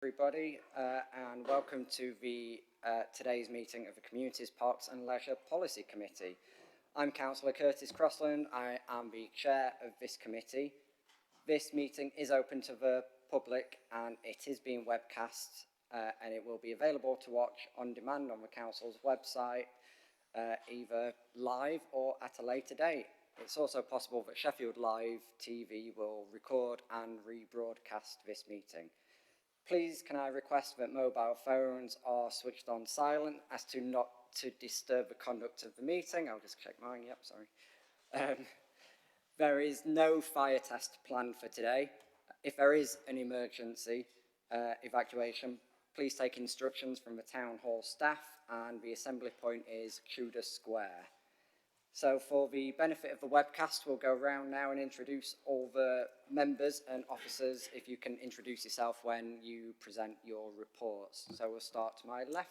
everybody, and welcome to the today's meeting of the Communities, Parks and Leisure Policy Committee. I'm Councillor Curtis Crossland. I am the chair of this committee. This meeting is open to the public and it is being webcast and it will be available to watch on demand on the council's website, either live or at a later date. It's also possible that Sheffield Live TV will record and rebroadcast this meeting. Please can I request that mobile phones are switched on silent as to not to disturb the conduct of the meeting. I'll just check mine, yep, sorry. There is no fire test planned for today. If there is an emergency evacuation, please take instructions from the town hall staff, and the assembly point is Tudor Square. So for the benefit of the webcast, we'll go around now and introduce all the members and officers, if you can introduce yourself when you present your reports. So we'll start to my left.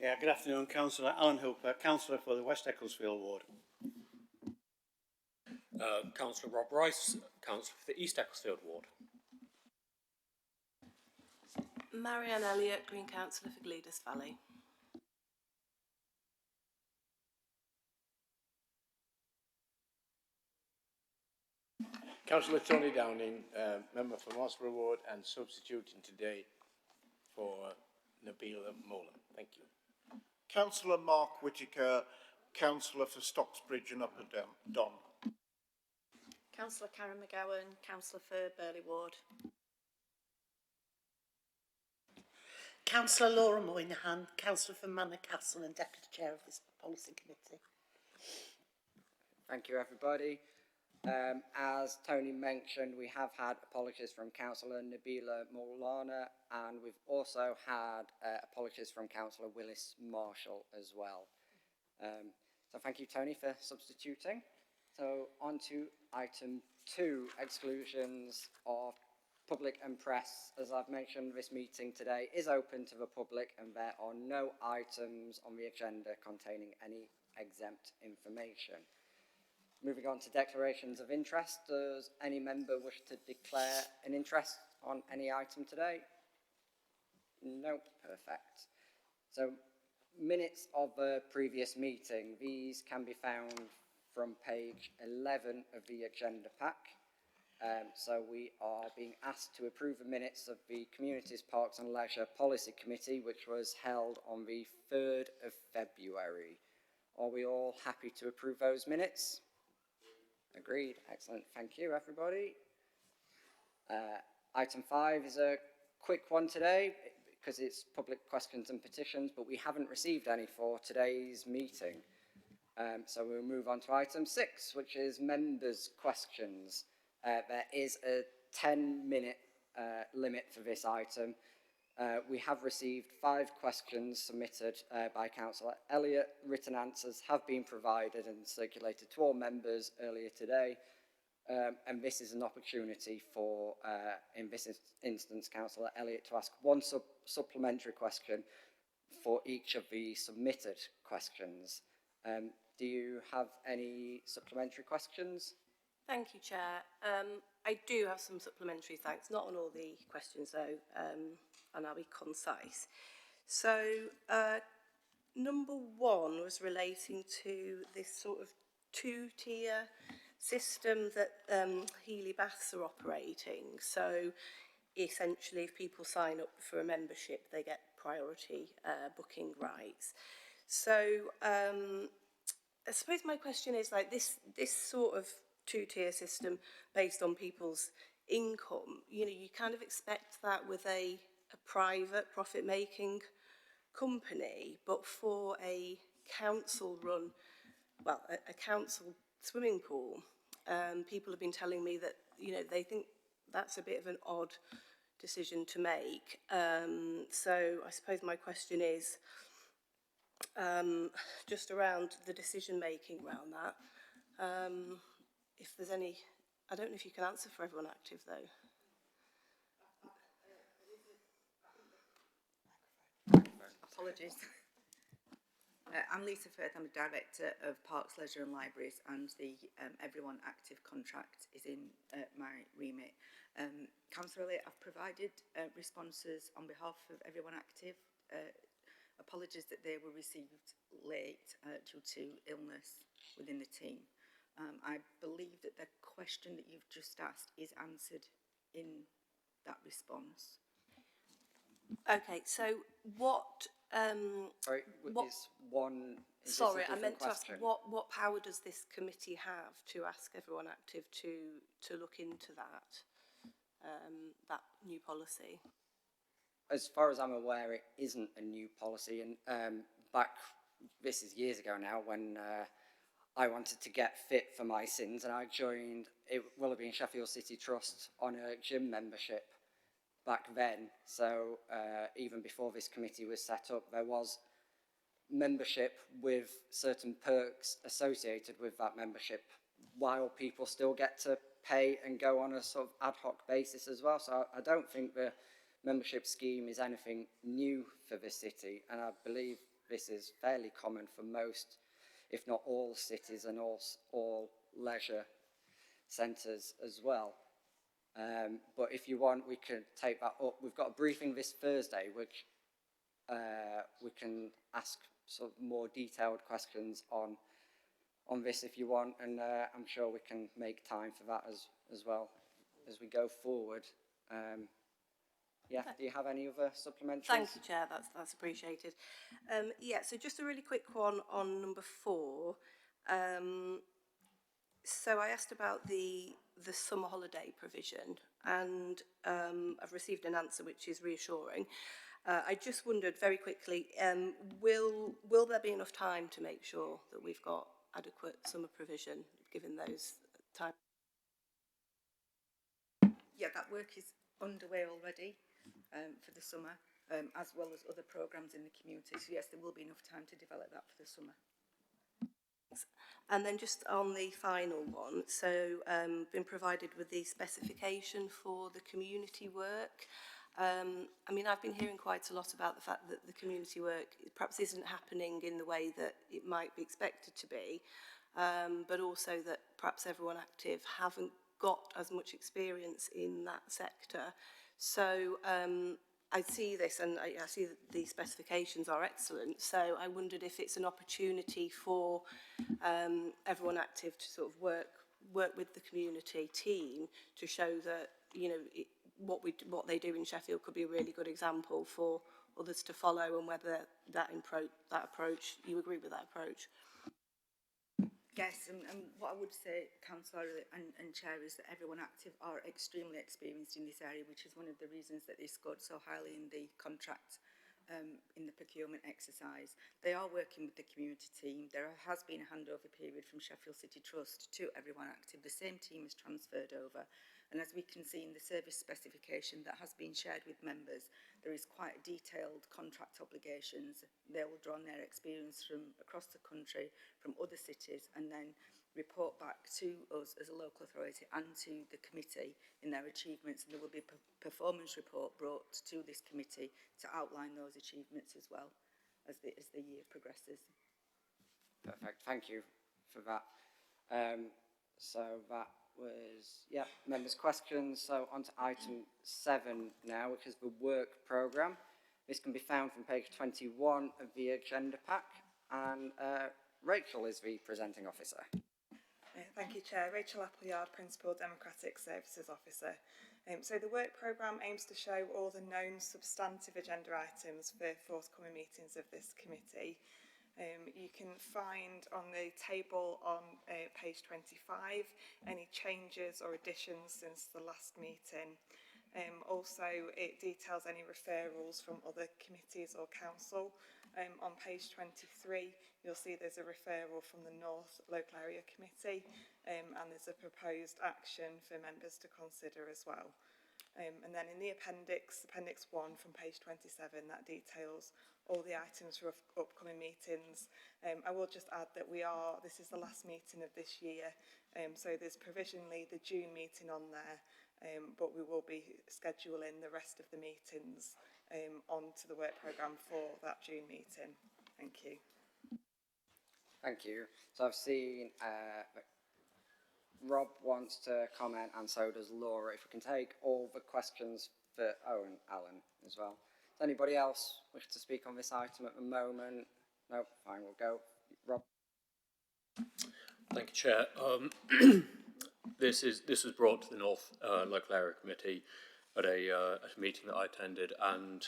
Yeah, good afternoon, Councillor Alan Hooper, Councillor for the West Ecclesfield Ward. Councillor Rob Rice, Councillor for the East Ecclesfield Ward. Marianne Elliott, Green Councillor for Gleaders Valley. Councillor Tony Downing, member for Mossborough Ward and substituting today for Nabila Mola. Thank you. Councillor Mark Whittaker, Councillor for Stocksbridge and Upper Don. Councillor Karen McGowan, Councillor for Burley Ward. Councillor Laura Moynihan, Councillor for Manor Castle and Deputy Chair of this Policy Committee. Thank you, everybody. As Tony mentioned, we have had apologies from Councillor Nabila Maulana, and we've also had apologies from Councillor Willis Marshall as well. So thank you, Tony, for substituting. So on to item 2, exclusions of public and press. As I've mentioned, this meeting today is open to the public and there are no items on the agenda containing any exempt information. Moving on to declarations of interest, does any member wish to declare an interest on any item today? Nope, perfect. So minutes of the previous meeting, these can be found from page 11 of the agenda pack. So we are being asked to approve the minutes of the Communities, Parks and Leisure Policy Committee, which was held on the 3rd of February. Are we all happy to approve those minutes? Agreed. Excellent. Thank you, everybody. Item 5 is a quick one today because it's public questions and petitions, but we haven't received any for today's meeting. So we'll move on to item 6, which is members' questions. There is a 10-minute limit for this item. We have received 5 questions submitted by Councillor Elliott. Written answers have been provided and circulated to all members earlier today. And this is an opportunity for, in this instance, Councillor Elliott to ask one supplementary question for each of the submitted questions. Do you have any supplementary questions? Thank you, Chair. I do have some supplementary thanks, not on all the questions though, and I'll be concise. So, number 1 was relating to this sort of 2-tier system that Healy Baths are operating. So, essentially, if people sign up for a membership, they get priority booking rights. So, I suppose my question is like this sort of 2-tier system based on people's income, you know, you kind of expect that with a private profit-making company, but for a council-run, well, a council swimming pool, people have been telling me that, you know, they think that's a bit of an odd decision to make. So I suppose my question is just around the decision-making around that. If there's any, I don't know if you can answer for everyone active though. Apologies. I'm Lisa Firth, I'm a Director of Parks, Leisure and Libraries, and the Everyone Active contract is in my remit. Councillor Elliott, I've provided responses on behalf of Everyone Active. Apologies that they were received late due to illness within the team. I believe that the question that you've just asked is answered in that response. Okay, so what... Sorry, what- is one... Is Sorry, this a I meant different to ask, question? what power does this committee have to ask Everyone Active to look into that new policy? As far as I'm aware, it isn't a new policy, and back, this is years ago now, when I wanted to get fit for my sins, and I joined, it will have been Sheffield City Trust on a gym membership back then. So even before this committee was set up, there was membership with certain perks associated with that membership, while people still get to pay and go on a sort of ad hoc basis as well. So I don't think the membership scheme is anything new for the city, and I believe this is fairly common for most, if not all, cities and all leisure centres as well. But if you want, we can take that up. We've got a briefing this Thursday, which we can ask sort of more detailed questions on this if you want, and I'm sure we can make time for that as well as we go forward. Yeah, do you have any other supplementaries? Thank you, Chair, that's appreciated. Yeah, so just a really quick one on number 4. So I asked about the summer holiday provision, and I've received an answer which is reassuring. I just wondered very quickly, will there be enough time to make sure that we've got adequate summer provision given those time? Yeah, that work is underway already for the summer, as well as other programmes in the community. So yes, there will be enough time to develop that for the summer. And then just on the final one, so been provided with the specification for the community work. I mean, I've been hearing quite a lot about the fact that the community work perhaps isn't happening in the way that it might be expected to be, but also that perhaps Everyone Active haven't got as much experience in that sector. So I see this, and I see that the specifications are excellent, so I wondered if it's an opportunity for Everyone Active to sort of work with the community team to show that, you know, what they do in Sheffield could be a really good example for others to follow, and whether that approach, you agree with that approach? Yes, and what I would say, Councillor and Chair, is that Everyone Active are extremely experienced in this area, which is one of the reasons that they scored so highly in the contract, in the procurement exercise. They are working with the community team. There has been a handover period from Sheffield City Trust to Everyone Active. The same team is transferred over. And as we can see in the service specification that has been shared with members, there is quite detailed contract obligations. They will draw on their experience from across the country, from other cities, and then report back to us as a local authority and to the committee in their achievements. And there will be a performance report brought to this committee to outline those achievements as well as the year progresses. Perfect, thank you for that. So that was, yeah, members' questions. So on to item 7 now, which is the work programme. This can be found from page 21 of the agenda pack, and Rachel is the presenting officer. Thank you, Chair. Rachel Appleyard, Principal Democratic Services Officer. So the work programme aims to show all the known substantive agenda items for forthcoming meetings of this committee. You can find on the table on page 25 any changes or additions since the last meeting. Also, it details any referrals from other committees or council. On page 23, you'll see there's a referral from the North Local Area Committee, and there's a proposed action for members to consider as well. And then in the appendix 1 from page 27, that details all the items for upcoming meetings. I will just add that this is the last meeting of this year, so there's provisionally the June meeting on there, but we will be scheduling the rest of the meetings onto the work programme for that June meeting. Thank you. Thank you. So I've seen that Rob wants to comment, and so does Laura. If we can take all the questions for and Alan as well. Does anybody else wish to speak on this item at the moment? No, fine, we'll go. Rob. Thank you, Chair. This was brought to the North Local Area Committee at a meeting that I attended, and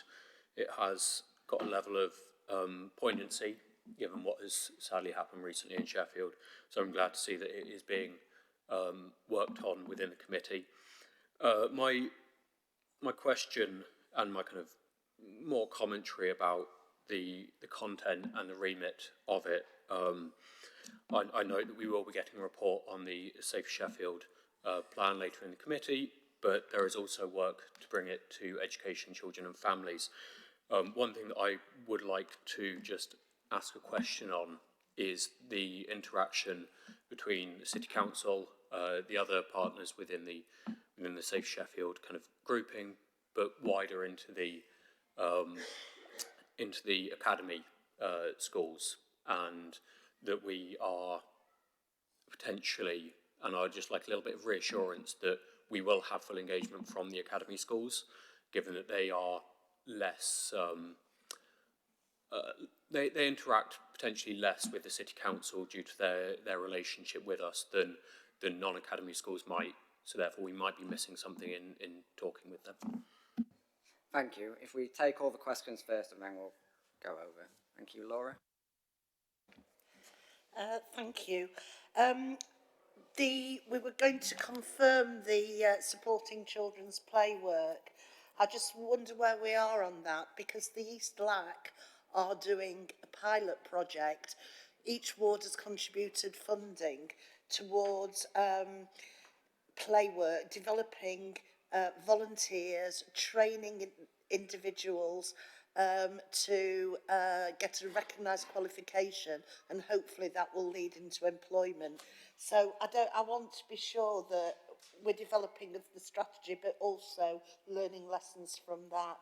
it has got a level of poignancy given what has sadly happened recently in Sheffield. So I'm glad to see that it is being worked on within the committee. My question and my kind of more commentary about the content and the remit of it. I know that we will be getting a report on the Safe Sheffield plan later in the committee, but there is also work to bring it to education, children and families. One thing that I would like to just ask a question on is the interaction between the City Council, the other partners within the Safe Sheffield kind of grouping, but wider into the academy schools, and that we are potentially, and I'd just like a little bit of reassurance that we will have full engagement from the academy schools, given that they are less, they interact potentially less with the City Council due to their relationship with us than non-academy schools might, so therefore we might be missing something in talking with them. Thank you. If we take all the questions first and then we'll go over. Thank you, Laura. Thank you. We were going to confirm the supporting children's play work. I just wonder where we are on that, because the East Lac are doing a pilot project. Each ward has contributed funding towards play work, developing volunteers, training individuals to get a recognised qualification, and hopefully that will lead into employment. So I want to be sure that we're developing the strategy, but also learning lessons from that.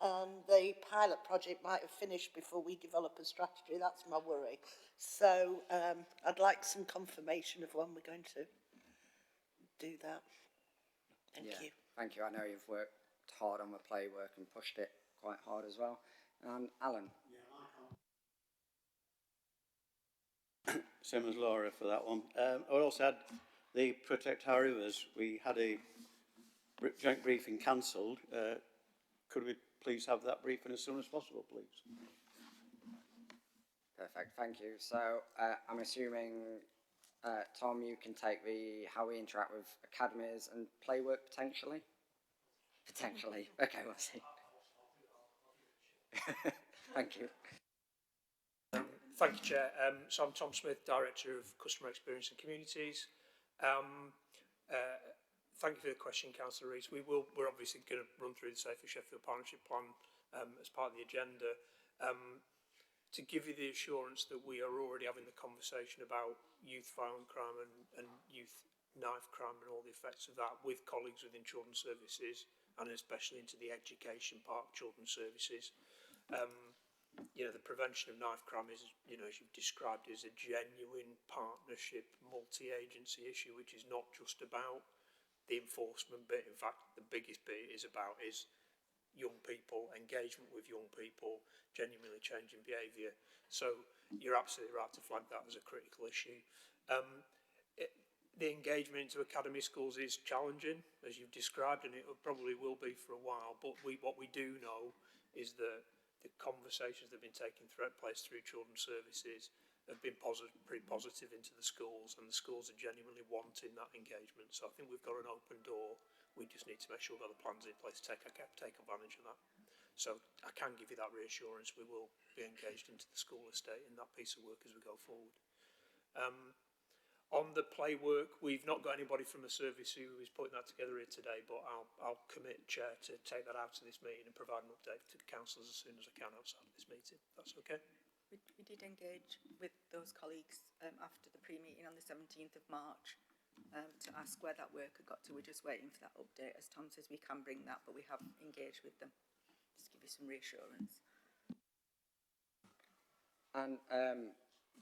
And the pilot project might have finished before we develop a strategy. That's my worry. So I'd like some confirmation of when we're going to do that. Thank you. Thank you. I know you've worked hard on the play work and pushed it quite hard as well. And Alan. Same as Laura for that one. I also had the Protect Our Rivers. We had a joint briefing cancelled. Could we please have that briefing as soon as possible, please? Perfect, thank you. So I'm assuming, Tom, you can take how we interact with academies and play work potentially? Potentially. Okay, we'll see. Thank you. Thank you, Chair. So I'm Tom Smith, Director of Customer Experience and Communities. Thank you for the question, Councillor Rees. We're obviously going to run through the Safer Sheffield Partnership Plan as part of the agenda. To give you the assurance that we are already having the conversation about youth violent crime and youth knife crime and all the effects of that with colleagues within Children's Services, and especially into the education part of Children's Services. You know, the prevention of knife crime is, you know, as you've described, is a genuine partnership, multi-agency issue, which is not just about the enforcement bit. In fact, the biggest bit is young people, engagement with young people, genuinely changing behaviour. So you're absolutely right to flag that as a critical issue. The engagement into academy schools is challenging, as you've described, and it probably will be for a while. But what we do know is that the conversations that have been taking place through Children's Services have been pretty positive into the schools, and the schools are genuinely wanting that engagement. So I think we've got an open door. We just need to make sure we've got the plans in place to take advantage of that. So I can give you that reassurance. We will be engaged into the school estate in that piece of work as we go forward. On the play work, we've not got anybody from the service who is putting that together here today, but I'll commit, Chair, to take that out of this meeting and provide an update to the councillors as soon as I can outside of this meeting. That's okay? We did engage with those colleagues after the pre-meeting on the 17th of March to ask where that work had got to. We're just waiting for that update. As Tom says, we can bring that, but we have engaged with them. Just give you some reassurance. And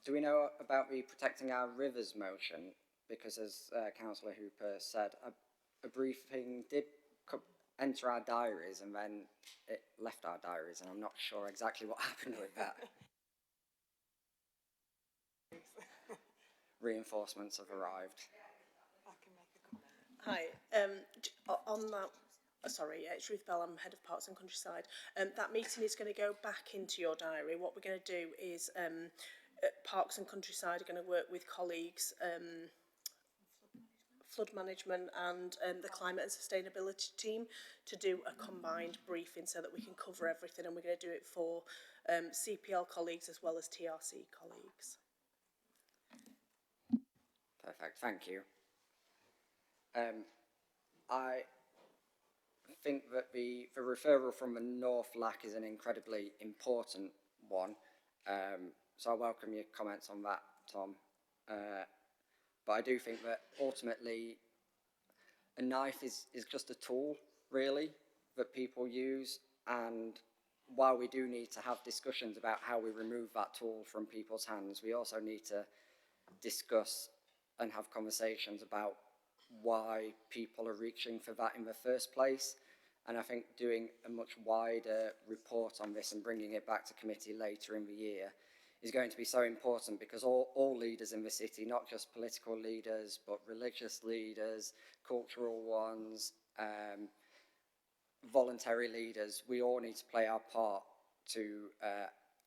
Do we know about the Protecting Our Rivers motion? Because as Councillor Hooper said, a briefing did enter our diaries and then it left our diaries, and I'm not sure exactly what happened with that. Reinforcements have arrived. Hi. On that, sorry, it's Ruth Bell. I'm head of Parks and Countryside. That meeting is going to go back into your diary. What we're going to do is Parks and Countryside are going to work with colleagues, flood management and the climate and sustainability team to do a combined briefing so that we can cover everything, and we're going to do it for CPL colleagues as well as TRC colleagues. Perfect, thank you. I think that the referral from the North LAC is an incredibly important one, so I welcome your comments on that, Tom. But I do think that ultimately a knife is just a tool, really, that people use, and while we do need to have discussions about how we remove that tool from people's hands, we also need to discuss and have conversations about why people are reaching for that in the first place. And I think doing a much wider report on this and bringing it back to committee later in the year is going to be so important, because all leaders in the city, not just political leaders, but religious leaders, cultural ones, voluntary leaders, we all need to play our part to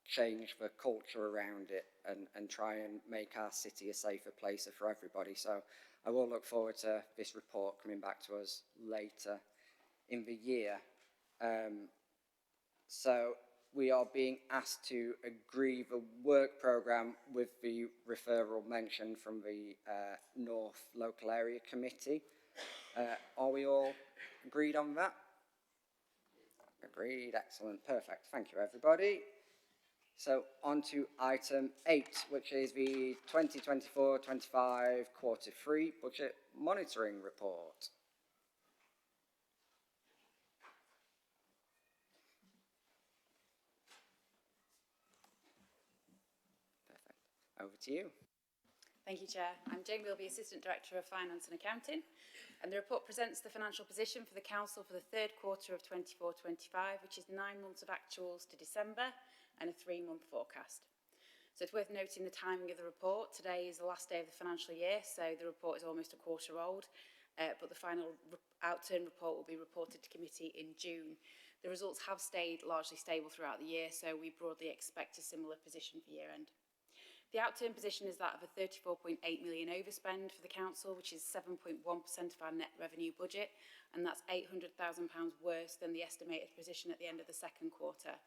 change the culture around it and try and make our city a safer place for everybody. So I will look forward to this report coming back to us later in the year. So we are being asked to agree the work programme with the referral mentioned from the North Local Area Committee. Are we all agreed on that? Agreed, excellent, perfect. Thank you, everybody. So on to item 8, which is the 2024-25 Q3 Budget Monitoring Report. Perfect. Over to you. Thank you, Chair. I'm Jane Wilby, Assistant Director of Finance and Accounting, and the report presents the financial position for the Council for the third quarter of 24-25, which is 9 months of actuals to December and a 3-month forecast. So it's worth noting the timing of the report. Today is the last day of the financial year, so the report is almost a quarter old, but the final outturn report will be reported to committee in June. The results have stayed largely stable throughout the year, so we broadly expect a similar position for year end. The outturn position is that of a £34.8 million overspend for the council, which is 7.1% of our net revenue budget, and that's £800,000 worse than the estimated position at the end of the second quarter.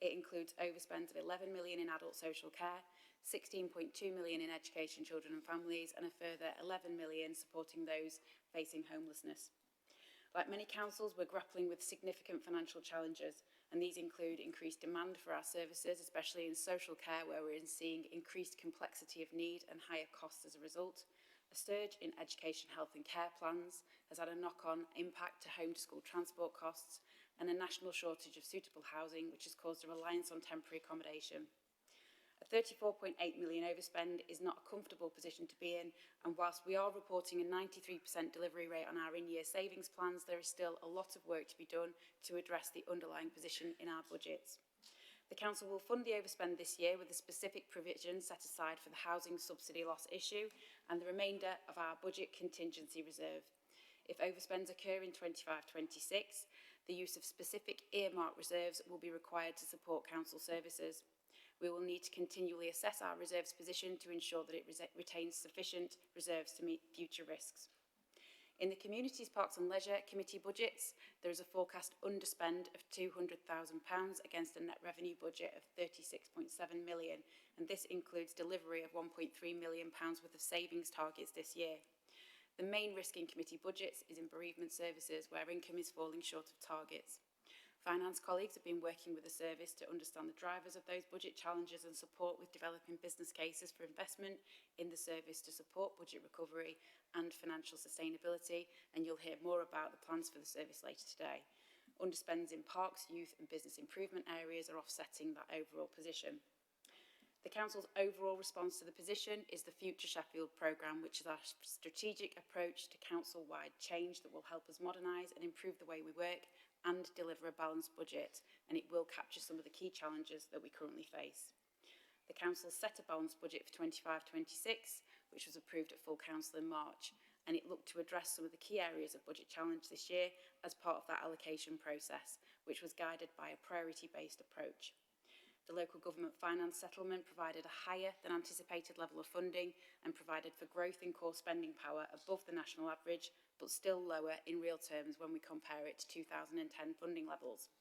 It includes overspends of £11 million in adult social care, £16.2 million in education, children and families, and a further £11 million supporting those facing homelessness. Like many councils, we're grappling with significant financial challenges, and these include increased demand for our services, especially in social care, where we're seeing increased complexity of need and higher costs as a result. A surge in education, health and care plans has had a knock-on impact to home-to-school transport costs, and a national shortage of suitable housing, which has caused a reliance on temporary accommodation. A £34.8 million overspend is not a comfortable position to be in, and whilst we are reporting a 93% delivery rate on our in-year savings plans, there is still a lot of work to be done to address the underlying position in our budgets. The Council will fund the overspend this year with a specific provision set aside for the housing subsidy loss issue and the remainder of our budget contingency reserve. If overspends occur in 25-26, the use of specific earmark reserves will be required to support council services. We will need to continually assess our reserves position to ensure that it retains sufficient reserves to meet future risks. In the Communities, Parks and Leisure Committee budgets, there is a forecast underspend of £200,000 against a net revenue budget of £36.7 million, and this includes delivery of £1.3 million worth of savings targets this year. The main risk in committee budgets is in bereavement services, where income is falling short of targets. Finance colleagues have been working with the service to understand the drivers of those budget challenges and support with developing business cases for investment in the service to support budget recovery and financial sustainability, and you'll hear more about the plans for the service later today. Underspends in parks, youth and business improvement areas are offsetting that overall position. The Council's overall response to the position is the Future Sheffield programme, which is our strategic approach to council-wide change that will help us modernise and improve the way we work and deliver a balanced budget, and it will capture some of the key challenges that we currently face. The Council set a balanced budget for 25-26, which was approved at full council in March, and it looked to address some of the key areas of budget challenge this year as part of that allocation process, which was guided by a priority-based approach. The local government finance settlement provided a higher than anticipated level of funding and provided for growth in core spending power above the national average, but still lower in real terms when we compare it to 2010 funding levels.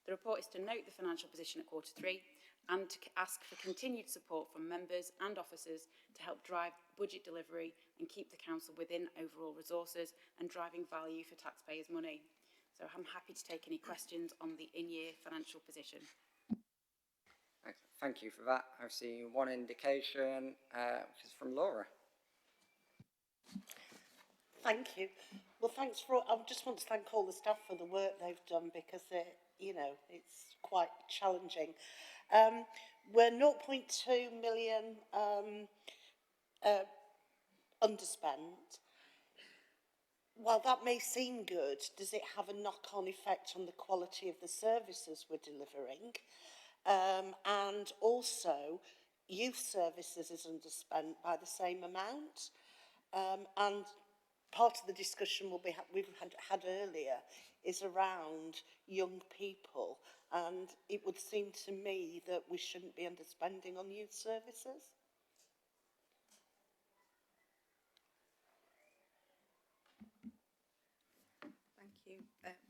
The report is to note the financial position at Q3 and to ask for continued support from members and officers to help drive budget delivery and keep the council within overall resources and driving value for taxpayers' money. So I'm happy to take any questions on the in-year financial position. Thank you for that. I've seen one indication, which is from Laura. Thank you. Well, thanks for. I just want to thank all the staff for the work they've done because it's quite challenging. We're 0.2 million underspent. While that may seem good, does it have a knock-on effect on the quality of the services we're delivering? And also, youth services is underspent by the same amount. And part of the discussion we've had earlier is around young people. And it would seem to me that we shouldn't be underspending on youth services.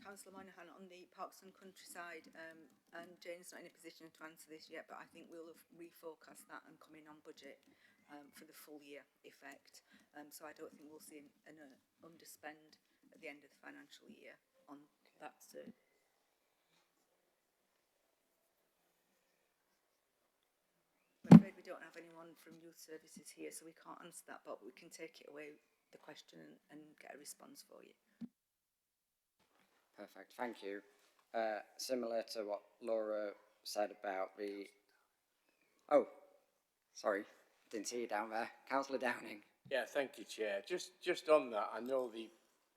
Councillor Moynihan, on the Parks and Countryside, and Jane's not in a position to answer this yet, but I think we'll have reforecast that and come in on budget for the full year effect. So I don't think we'll see an underspend at the end of the financial year on that. I'm afraid we don't have anyone from youth services here, so we can't answer that, but we can take it away, the question, and get a response for you. Perfect, thank you. Similar to what Laura said about the... Oh, sorry, didn't see you down there. Councillor Downing. Yeah, thank you, Chair. Just on that, I know the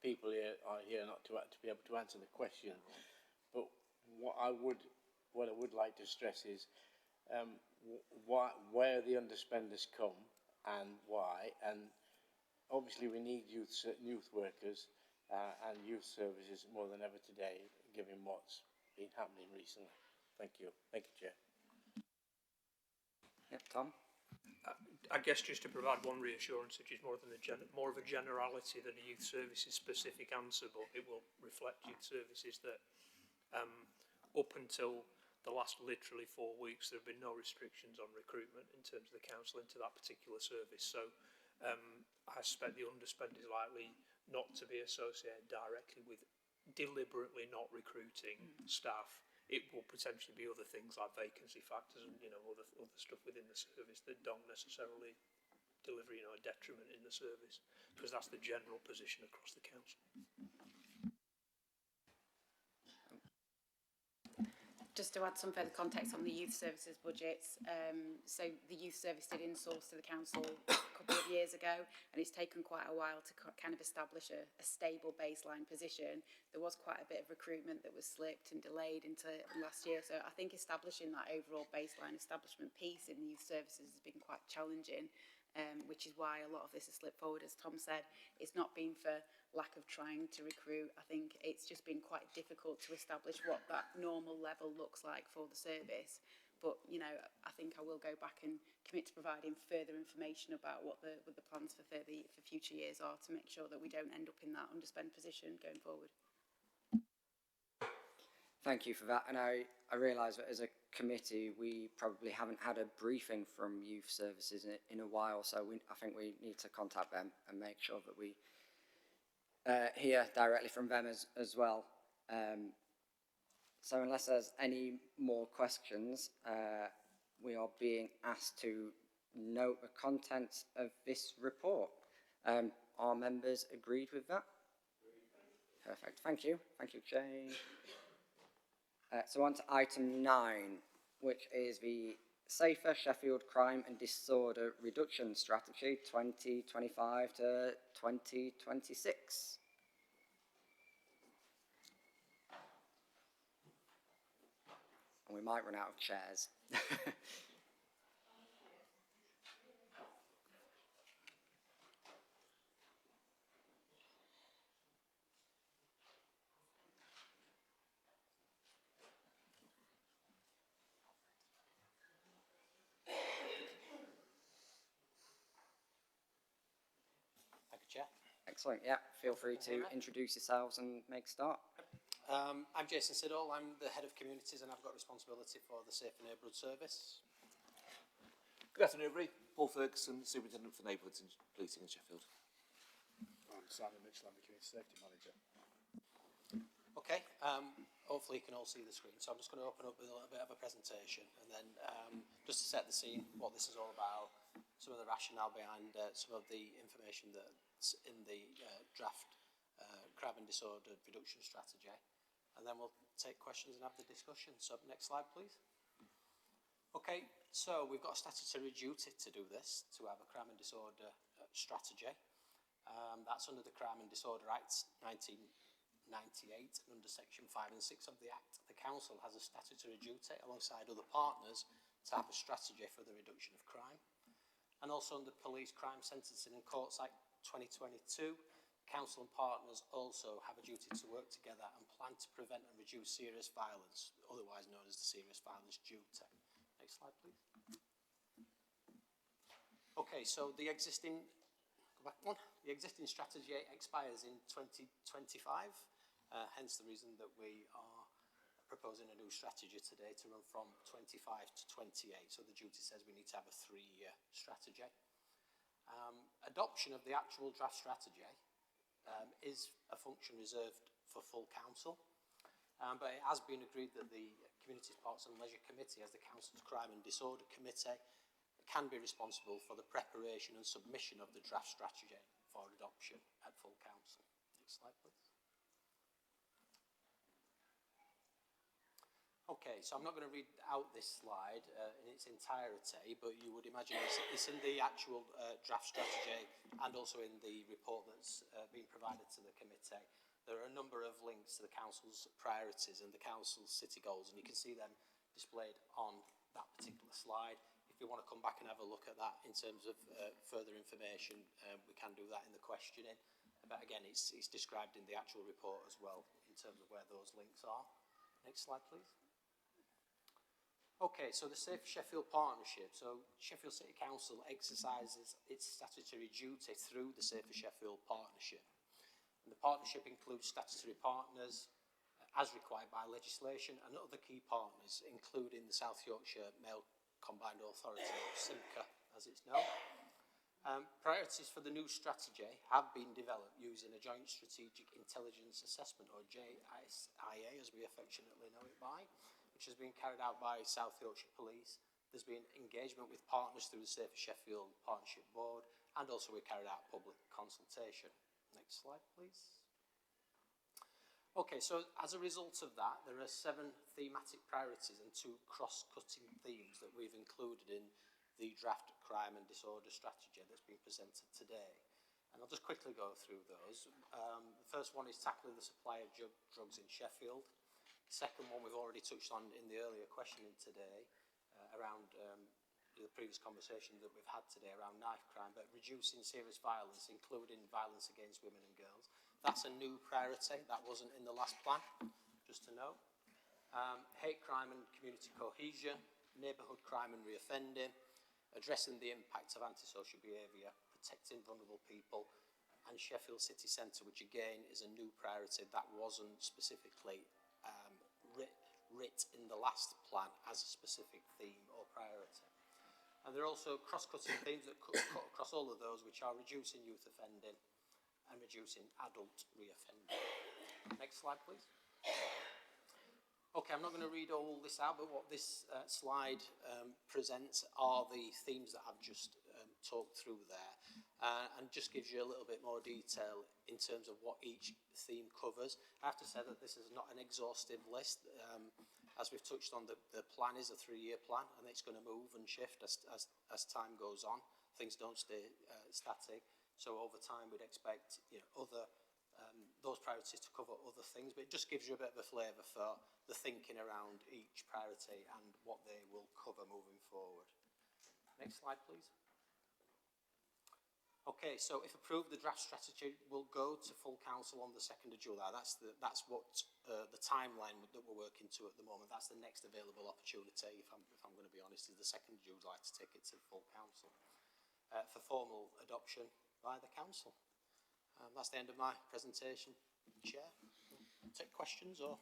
people here are here not to be able to answer the question, but what I would like to stress is where the underspenders come and why, and obviously we need youth workers and youth services more than ever today, given what's been happening recently. Thank you. Thank you, Chair. Yep, Tom. I guess just to provide one reassurance, which is more of a generality than a youth services specific answer, but it will reflect youth services that up until the last literally 4 weeks, there have been no restrictions on recruitment in terms of the council into that particular service. So I suspect the underspend is likely not to be associated directly with deliberately not recruiting staff. It will potentially be other things like vacancy factors and other stuff within the service that don't necessarily deliver a detriment in the service, because that's the general position across the council. Just to add some further context on the youth services budgets, so the youth service did insource to the council a couple of years ago, and it's taken quite a while to kind of establish a stable baseline position. There was quite a bit of recruitment that was slipped and delayed into last year, so I think establishing that overall baseline establishment piece in the youth services has been quite challenging, which is why a lot of this has slipped forward. As Tom said, it's not been for lack of trying to recruit. I think it's just been quite difficult to establish what that normal level looks like for the service. But, I think I will go back and commit to providing further information about what the plans for future years are to make sure that we don't end up in that underspend position going forward. Thank you for that. And I realise that as a committee, we probably haven't had a briefing from youth services in a while, so I think we need to contact them and make sure that we hear directly from them as well. So unless there's any more questions, we are being asked to note the contents of this report. Are members agreed with that? Perfect, thank you. Thank you, Jane. So on to item 9, which is the Safer Sheffield Crime and Disorder Reduction Strategy 2025 to 2026. And we might run out of chairs. Thank you, Chair. Excellent, yeah. Feel free to introduce yourselves and make a start. I'm Jason Siddall. I'm the Head of Communities and I've got responsibility for the Safer Neighbourhood Service. Good afternoon, everybody. Paul Ferguson, Superintendent for Neighbourhoods and Policing in Sheffield. I'm Simon Mitchell, I'm the Community Safety Manager. Okay, hopefully you can all see the screen. So I'm just going to open up with a little bit of a presentation and then just to set the scene, what this is all about, some of the rationale behind some of the information that's in the draft crime and disorder reduction strategy. And then we'll take questions and have the discussion. So next slide, please. Okay, so we've got a statutory duty to do this, to have a crime and disorder strategy. That's under the Crime and Disorder Act 1998 and under Section 5 and 6 of the Act. The Council has a statutory duty alongside other partners to have a strategy for the reduction of crime. And also under Police Crime Sentencing and Courts Act 2022, Council and partners also have a duty to work together and plan to prevent and reduce serious violence, otherwise known as the Serious Violence Duty. Next slide, please. Okay, so the existing, go back one. The existing strategy expires in 2025, hence the reason that we are proposing a new strategy today to run from 25 to 28. So the duty says we need to have a 3-year strategy. Adoption of the actual draft strategy is a function reserved for full council, but it has been agreed that the Communities, Parks and Leisure Committee, as the Council's Crime and Disorder Committee, can be responsible for the preparation and submission of the draft strategy for adoption at full council. Next slide, please. Okay, so I'm not going to read out this slide in its entirety, but you would imagine it's in the actual draft strategy and also in the report that's been provided to the committee. There are a number of links to the council's priorities and the council's city goals, and you can see them displayed on that particular slide. If you want to come back and have a look at that in terms of further information, we can do that in the questioning. But again, it's described in the actual report as well in terms of where those links are. Next slide, please. Okay, so the Safe Sheffield Partnership. So Sheffield City Council exercises its statutory duty through the Safer Sheffield Partnership. And the partnership includes statutory partners as required by legislation and other key partners, including the South Yorkshire Male Combined Authority, or SIMCA as it's known. Priorities for the new strategy have been developed using a Joint Strategic Intelligence Assessment, or JSIA as we affectionately know it by, which has been carried out by South Yorkshire Police. There's been engagement with partners through the Safer Sheffield Partnership Board, and also we carried out public consultation. Next slide, please. Okay, so as a result of that, there are 7 thematic priorities and 2 cross-cutting themes that we've included in the draft crime and disorder strategy that's been presented today. And I'll just quickly go through those. The first one is tackling the supply of drugs in Sheffield. The second one we've already touched on in the earlier questioning today around the previous conversation that we've had today around knife crime, but reducing serious violence, including violence against women and girls. That's a new priority. That wasn't in the last plan, just to know. Hate crime and community cohesion, neighbourhood crime and reoffending, addressing the impact of antisocial behaviour, protecting vulnerable people, and Sheffield City Centre, which again is a new priority that wasn't specifically writ in the last plan as a specific theme or priority. And there are also cross-cutting themes that cut across all of those, which are reducing youth offending and reducing adult reoffending. Next slide, please. Okay, I'm not going to read all this out, but what this slide presents are the themes that I've just talked through there, and just gives you a little bit more detail in terms of what each theme covers. I have to say that this is not an exhaustive list. As we've touched on, the plan is a 3-year plan, and it's going to move and shift as time goes on. Things don't stay static. So over time, we'd expect other those priorities to cover other things, but it just gives you a bit of a flavour for the thinking around each priority and what they will cover moving forward. Next slide, please. Okay, so if approved, the draft strategy will go to full council on the 2nd of July. That's what the timeline that we're working to at the moment. That's the next available opportunity, if I'm going to be honest, is the 2nd of July to take it to full council for formal adoption by the council. That's the end of my presentation, Chair. Take questions or...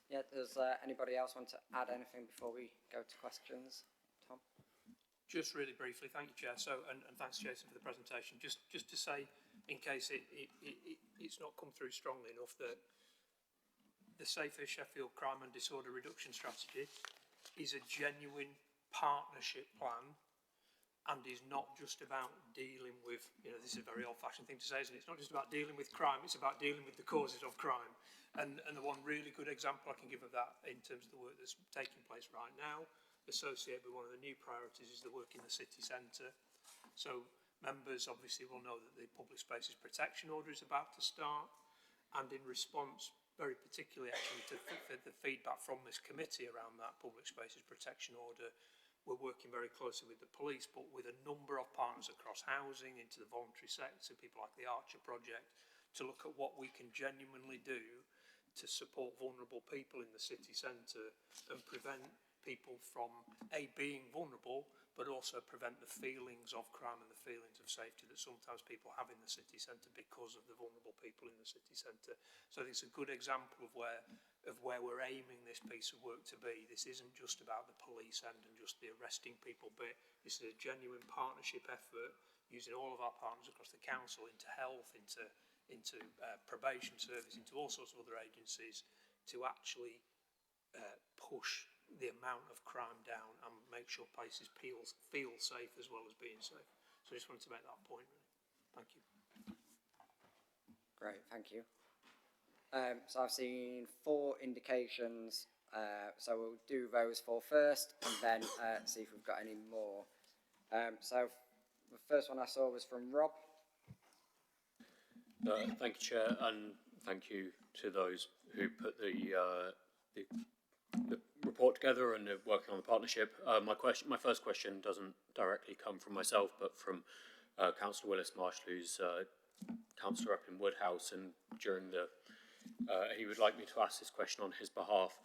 Yeah, does anybody else want to add anything before we go to questions? Tom? Just really briefly, thank you, Chair. So, and thanks, Jason, for the presentation. Just to say, in case it's not come through strongly enough, that the Safer Sheffield Crime and Disorder Reduction Strategy is a genuine partnership plan, and is not just about dealing with, this is a very old-fashioned thing to say, isn't it? It's not just about dealing with crime, it's about dealing with the causes of crime. And the one really good example I can give of that in terms of the work that's taking place right now, associated with one of the new priorities, is the work in the city centre. So members obviously will know that the Public Spaces Protection Order is about to start, and in response, very particularly actually to the feedback from this committee around that Public Spaces Protection Order, we're working very closely with the police, but with a number of partners across housing, into the voluntary sector, people like the Archer Project, to look at what we can genuinely do to support vulnerable people in the city centre and prevent people from, being vulnerable, but also prevent the feelings of crime and the feelings of safety that sometimes people have in the city centre because of the vulnerable people in the city centre. So it's a good example of where we're aiming this piece of work to be. This isn't just about the police end and just the arresting people bit. This is a genuine partnership effort using all of our partners across the council, into health, into probation service, into all sorts of other agencies, to actually push the amount of crime down and make sure places feel safe as well as being safe. So I just wanted to make that point, really. Thank you. Great, thank you. So I've seen 4 indications, so we'll do those 4 first and then see if we've got any more. So the first one I saw was from Rob. Thank you, Chair, and thank you to those who put the report together and are working on the partnership. My first question doesn't directly come from myself, but from Councillor Willis Marshall, who's councillor up in Woodhouse, and during the he would like me to ask this question on his behalf.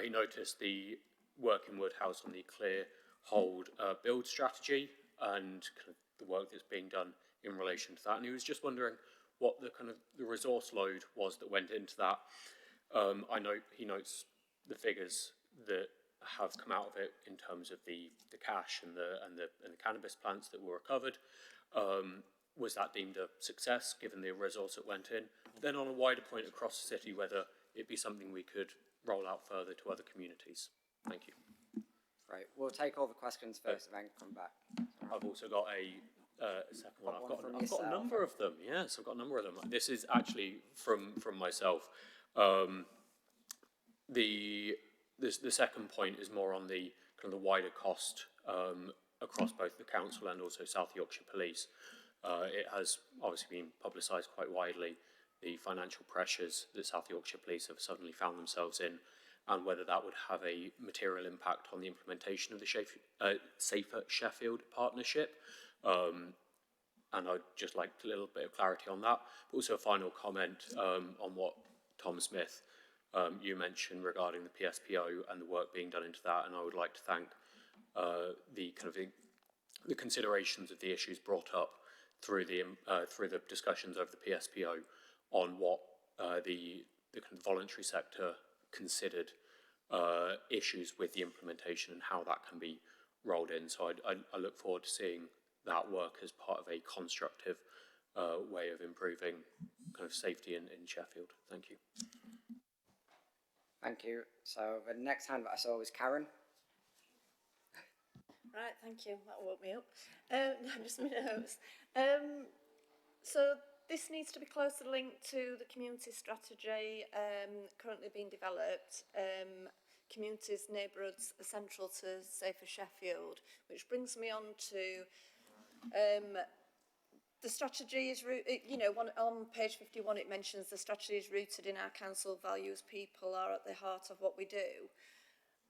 He noticed the work in Woodhouse on the clear, hold, build strategy and kind of the work that's being done in relation to that, and he was just wondering what the kind of the resource load was that went into that. He notes the figures that have come out of it in terms of the cash and the cannabis plants that were recovered. Was that deemed a success given the resource that went in? Then on a wider point across the city, whether it be something we could roll out further to other communities. Thank you. Right, we'll take all the questions first and then come back. I've also got a second one. I've got a number of them. Yes, I've got a number of them. This is actually from myself. The second point is more on the kind of the wider cost across both the council and also South Yorkshire Police. It has obviously been publicised quite widely, the financial pressures that South Yorkshire Police have suddenly found themselves in, and whether that would have a material impact on the implementation of the Safer Sheffield partnership. And I'd just like a little bit of clarity on that. But also a final comment on what Tom Smith, you mentioned regarding the PSPO and the work being done into that, and I would like to thank the considerations of the issues brought up through the discussions over the PSPO on what the kind of voluntary sector considered issues with the implementation and how that can be rolled in. So I look forward to seeing that work as part of a constructive way of improving kind of safety in Sheffield. Thank you. Thank you. So the next hand that I saw was Karen. Right, thank you. That woke me up. Just my notes. So this needs to be closely linked to the community strategy currently being developed. communities, neighbourhoods are central to Safer Sheffield, which brings me on to the strategy is, on page 51 it mentions the strategy is rooted in our council values, people are at the heart of what we do.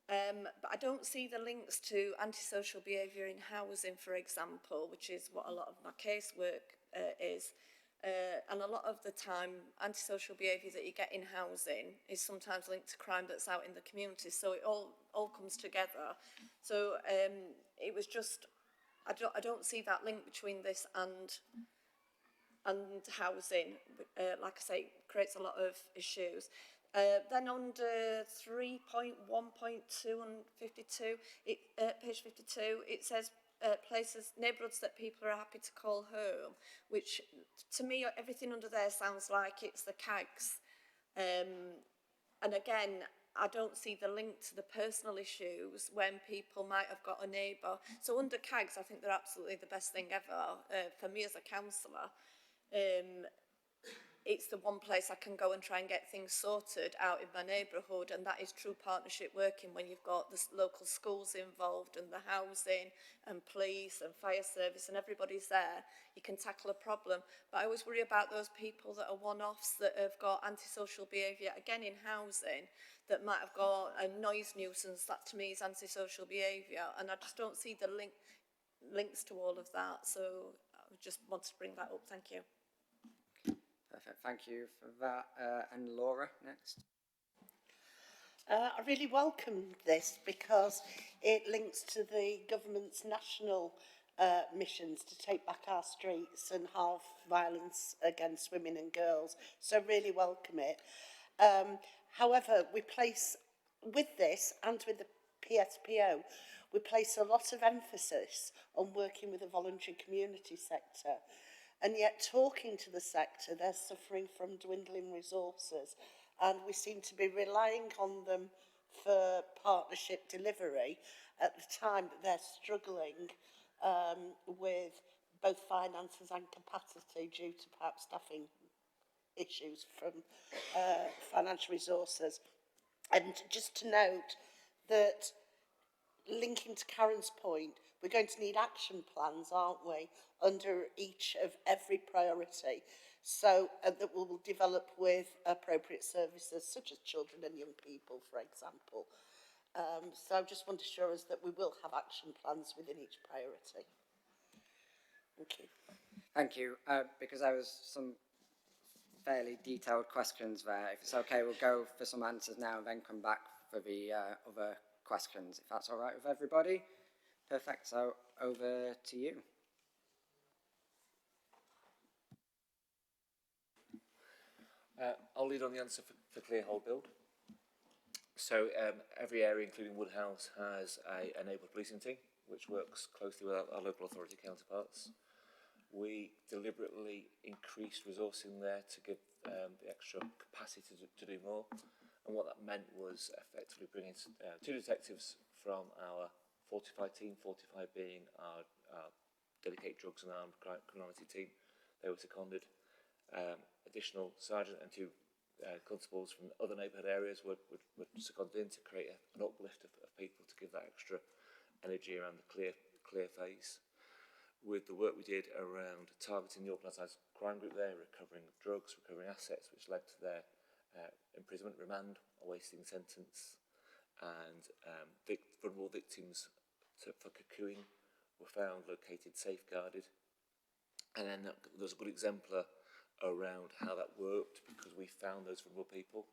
But I don't see the links to antisocial behaviour in housing, for example, which is what a lot of my casework is. And a lot of the time, antisocial behaviour that you get in housing is sometimes linked to crime that's out in the community. So it all comes together. So it was just, I don't see that link between this and housing. Like I say, it creates a lot of issues. Then under 3.1.2 and 52, page 52, it says places, neighbourhoods that people are happy to call home, which to me, everything under there sounds like it's the CAGs. And again, I don't see the link to the personal issues when people might have got a neighbour. So under CAGs, I think they're absolutely the best thing ever. For me as a counsellor, it's the one place I can go and try and get things sorted out in my neighbourhood, and that is true partnership working when you've got the local schools involved and the housing and police and fire service and everybody's there. You can tackle a problem, but I always worry about those people that are one-offs that have got antisocial behaviour, again in housing, that might have got a noise nuisance. That to me is antisocial behaviour, and I just don't see the links to all of that, so I just wanted to bring that up. Thank you. Perfect, thank you for that. And Laura, next. I really welcome this because it links to the government's national missions to take back our streets and halve violence against women and girls. So really welcome it. However, we place, with this and with the PSPO, we place a lot of emphasis on working with the voluntary community sector. And yet, talking to the sector, they're suffering from dwindling resources, and we seem to be relying on them for partnership delivery at the time that they're struggling with both finances and capacity due to perhaps staffing issues from financial resources. And just to note that, linking to Karen's point, we're going to need action plans, aren't we, under each of every priority, so that we'll develop with appropriate services such as children and young people, for example. So I just want to assure us that we will have action plans within each priority. Thank you. Thank you. Because there was some fairly detailed questions there. If it's okay, we'll go for some answers now and then come back for the other questions, if that's all right with everybody. Perfect, so over to you. I'll lead on the answer for clear whole build. So every area, including Woodhouse, has a neighbourhood policing team, which works closely with our local authority counterparts. We deliberately increased resourcing there to give the extra capacity to do more. And what that meant was effectively bringing two detectives from our 45 team, 45 being our dedicated drugs and armed criminality team. They were seconded. Additional sergeant and two constables from other neighbourhood areas were seconded in to create an uplift of people to give that extra energy around the clear phase. With the work we did around targeting the organised crime group there, recovering drugs, recovering assets, which led to their imprisonment, remand, awaiting sentence, and vulnerable victims for cuckooing were found, located, safeguarded. And then there's a good exemplar around how that worked, because we found those vulnerable people,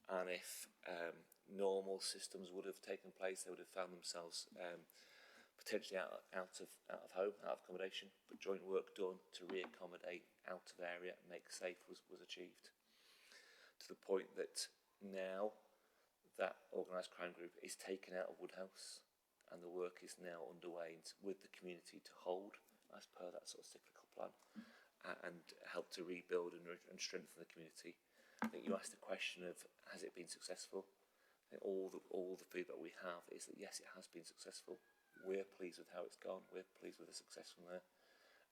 and if normal systems would have taken place, they would have found themselves potentially out of home, out of accommodation, but joint work done to re-accommodate out of area and make safe was achieved, to the point that now that organised crime group is taken out of Woodhouse, and the work is now underway with the community to hold, as per that sort of cyclical plan, and help to rebuild and strengthen the community. I think you asked the question of, has it been successful? I think all the feedback we have is that yes, it has been successful. We're pleased with how it's gone. We're pleased with the success from there,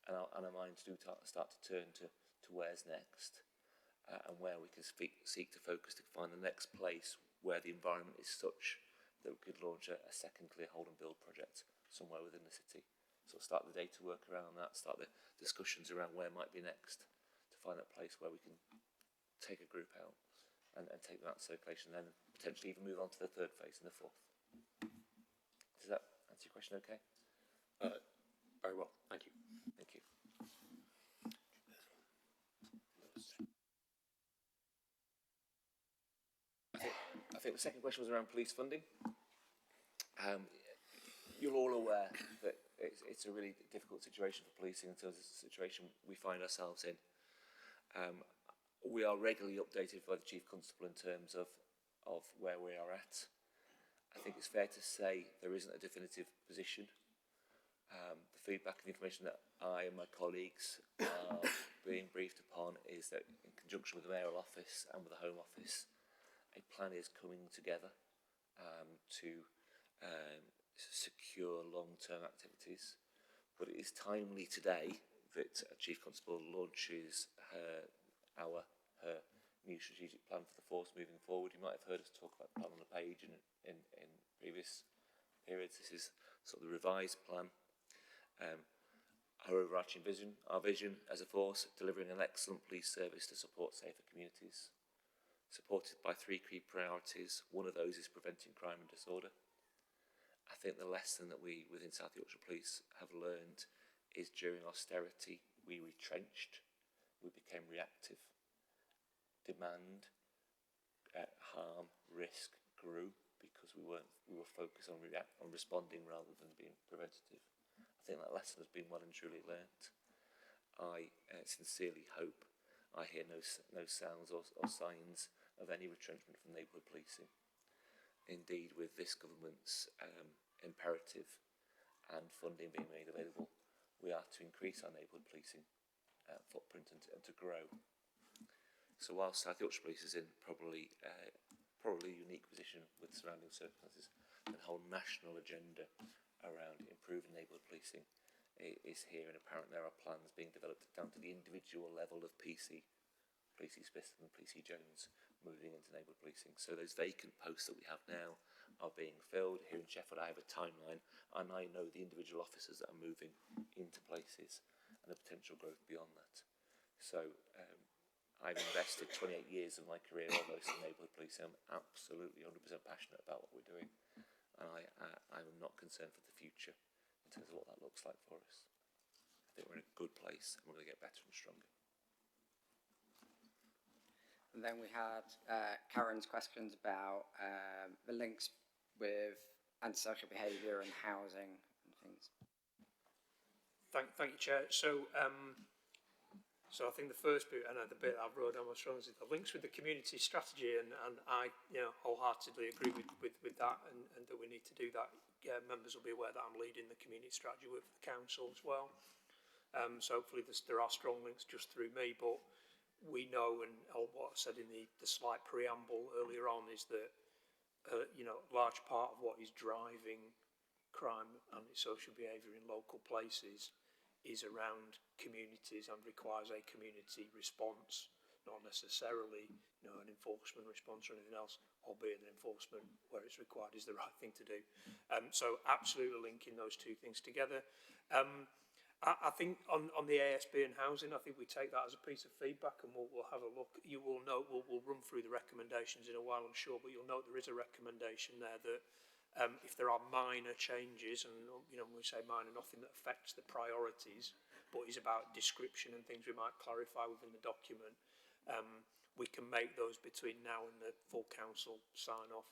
and our minds do start to turn to where's next, and where we can seek to focus to find the next place where the environment is such that we could launch a second clear hold and build project somewhere within the city. So start the data work around that, start the discussions around where might be next, to find that place where we can take a group out and take them out of circulation, and then potentially even move on to the third phase and the fourth. Does that answer your question okay? Very well, thank you. Thank you. I think the second question was around police funding. You're all aware that it's a really difficult situation for policing in terms of the situation we find ourselves in. We are regularly updated by the Chief Constable in terms of where we are at. I think it's fair to say there isn't a definitive position. The feedback and the information that I and my colleagues are being briefed upon is that in conjunction with the Mayoral Office and with the Home Office, a plan is coming together to secure long-term activities. But it is timely today that Chief Constable launches her new strategic plan for the force moving forward. You might have heard us talk about the plan on the page in previous periods. This is sort of the revised plan. Our overarching vision, our vision as a force, delivering an excellent police service to support safer communities, supported by 3 key priorities. One of those is preventing crime and disorder. I think the lesson that we within South Yorkshire Police have learned is during austerity we retrenched, we became reactive. Demand, harm, risk grew because we were focused on responding rather than being preventative. I think that lesson has been well and truly learnt. I sincerely hope I hear no sounds or signs of any retrenchment from neighbourhood policing. Indeed, with this government's imperative and funding being made available, we are to increase our neighbourhood policing footprint and to grow. So whilst South Yorkshire Police is in probably a unique position with surrounding circumstances, the whole national agenda around improving neighbourhood policing is here, and apparently there are plans being developed down to the individual level of PC Smith and PC Jones moving into neighbourhood policing. So those vacant posts that we have now are being filled. Here in Sheffield I have a timeline, and I know the individual officers that are moving into places and the potential growth beyond that. So I've invested 28 years of my career almost in neighbourhood policing. I'm absolutely 100% passionate about what we're doing, and I'm not concerned for the future in terms of what that looks like for us. I think we're in a good place and we're going to get better and stronger. And then we had Karen's questions about the links with antisocial behaviour and housing and things. Thank you, Chair. So I think the first bit, and the bit I've wrote down my strongest, is the links with the community strategy, and I wholeheartedly agree with that, and that we need to do that. Members will be aware that I'm leading the community strategy with the council as well. So hopefully there are strong links just through me, but we know, and what I said in the slight preamble earlier on, is that a large part of what is driving crime and social behaviour in local places is around communities and requires a community response, not necessarily an enforcement response or anything else, albeit that enforcement where it's required is the right thing to do. So absolutely linking those two things together. I think on the ASB and housing, I think we take that as a piece of feedback, and we'll have a look. You will note, we'll run through the recommendations in a while, I'm sure, but you'll note there is a recommendation there that if there are minor changes, and when we say minor, nothing that affects the priorities, but is about description and things we might clarify within the document, we can make those between now and the full council sign off.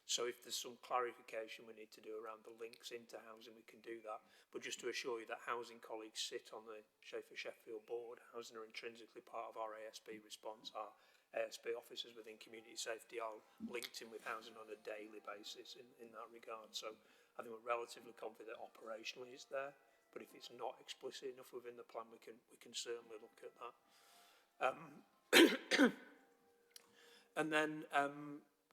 So if there's some clarification we need to do around the links into housing, we can do that. But just to assure you that housing colleagues sit on the Sheffield board, housing are intrinsically part of our ASB response. Our ASB officers within community safety are linked in with housing on a daily basis in that regard. So I think we're relatively confident operationally it's there, but if it's not explicit enough within the plan, we can certainly look at that. And then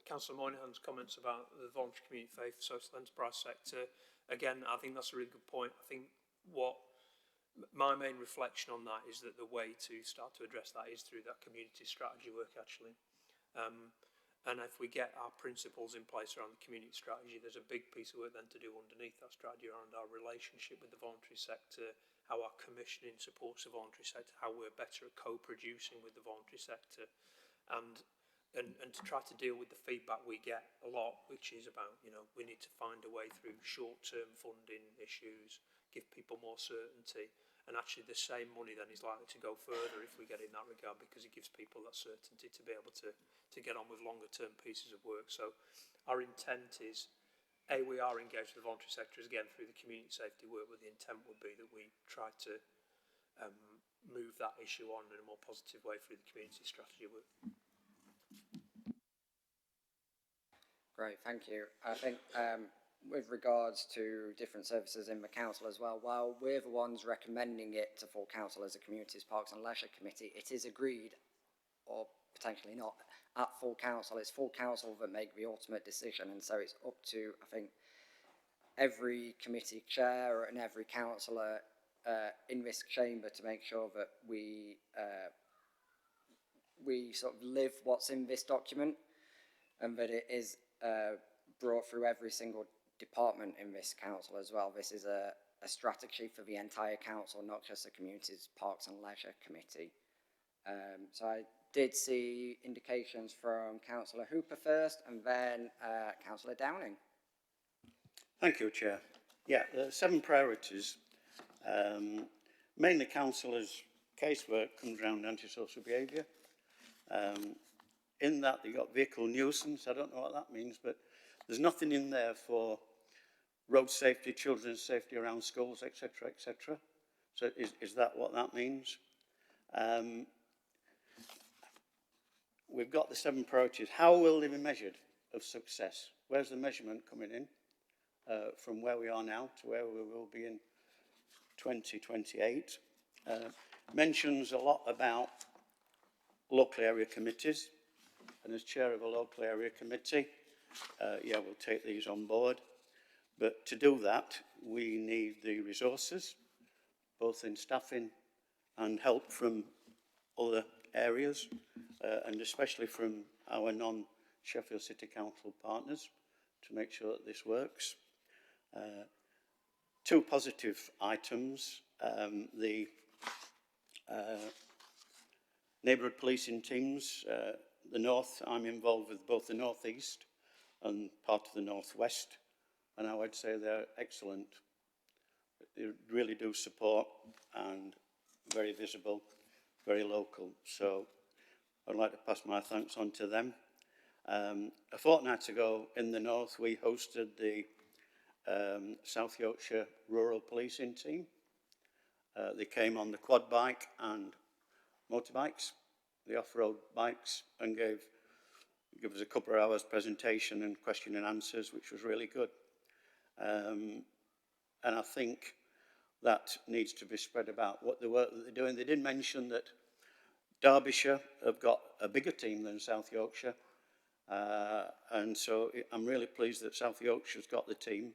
Councillor Moynihan's comments about the voluntary community faith, social enterprise sector, again, I think that's a really good point. I think my main reflection on that is that the way to start to address that is through that community strategy work, actually. And if we get our principles in place around the community strategy, there's a big piece of work then to do underneath that strategy around our relationship with the voluntary sector, how our commissioning supports the voluntary sector, how we're better at co-producing with the voluntary sector, and to try to deal with the feedback we get a lot, which is about, you know, we need to find a way through short-term funding issues, give people more certainty. And actually the same money then is likely to go further if we get in that regard, because it gives people that certainty to be able to get on with longer term pieces of work. So our intent is, A, we are engaged with the voluntary sector again through the community safety work, but the intent would be that we try to move that issue on in a more positive way through the community strategy work. Great, thank you. I think with regards to different services in the council as well, while we're the ones recommending it to full council as a Communities, Parks and Leisure Committee, it is agreed, or potentially not, at full council. It's full council that make the ultimate decision, and so it's up to, I think, every committee chair and every councillor in this chamber to make sure that we sort of live what's in this document, and that it is brought through every single department in this council as well. This is a strategy for the entire council, not just the Communities, Parks and Leisure Committee. So I did see indications from Councillor Hooper first, and then Councillor Downing. Thank you, Chair. Yeah, the 7 priorities. Mainly councillors' casework comes around antisocial behaviour. In that, you've got vehicle nuisance. I don't know what that means, but there's nothing in there for road safety, children's safety around schools, etc., etc. So is that what that means? We've got the 7 priorities. How will they be measured of success? Where's the measurement coming in from where we are now to where we will be in 2028? Mentions a lot about local area committees, and as chair of a local area committee, yeah, we'll take these on board. But to do that, we need the resources, both in staffing and help from other areas, and especially from our non-Sheffield City Council partners, to make sure that this works. 2 positive items. The neighbourhood policing teams, the north, I'm involved with both the northeast and part of the northwest, and I would say they're excellent. They really do support, and very visible, very local. So I'd like to pass my thanks on to them. A fortnight ago in the north, we hosted the South Yorkshire Rural Policing Team. They came on the quad bike and motorbikes, the off-road bikes, and gave us a couple of hours presentation and question and answers, which was really good. And I think that needs to be spread about, what the work that they're doing. They did mention that Derbyshire have got a bigger team than South Yorkshire, and so I'm really pleased that South Yorkshire's got the team.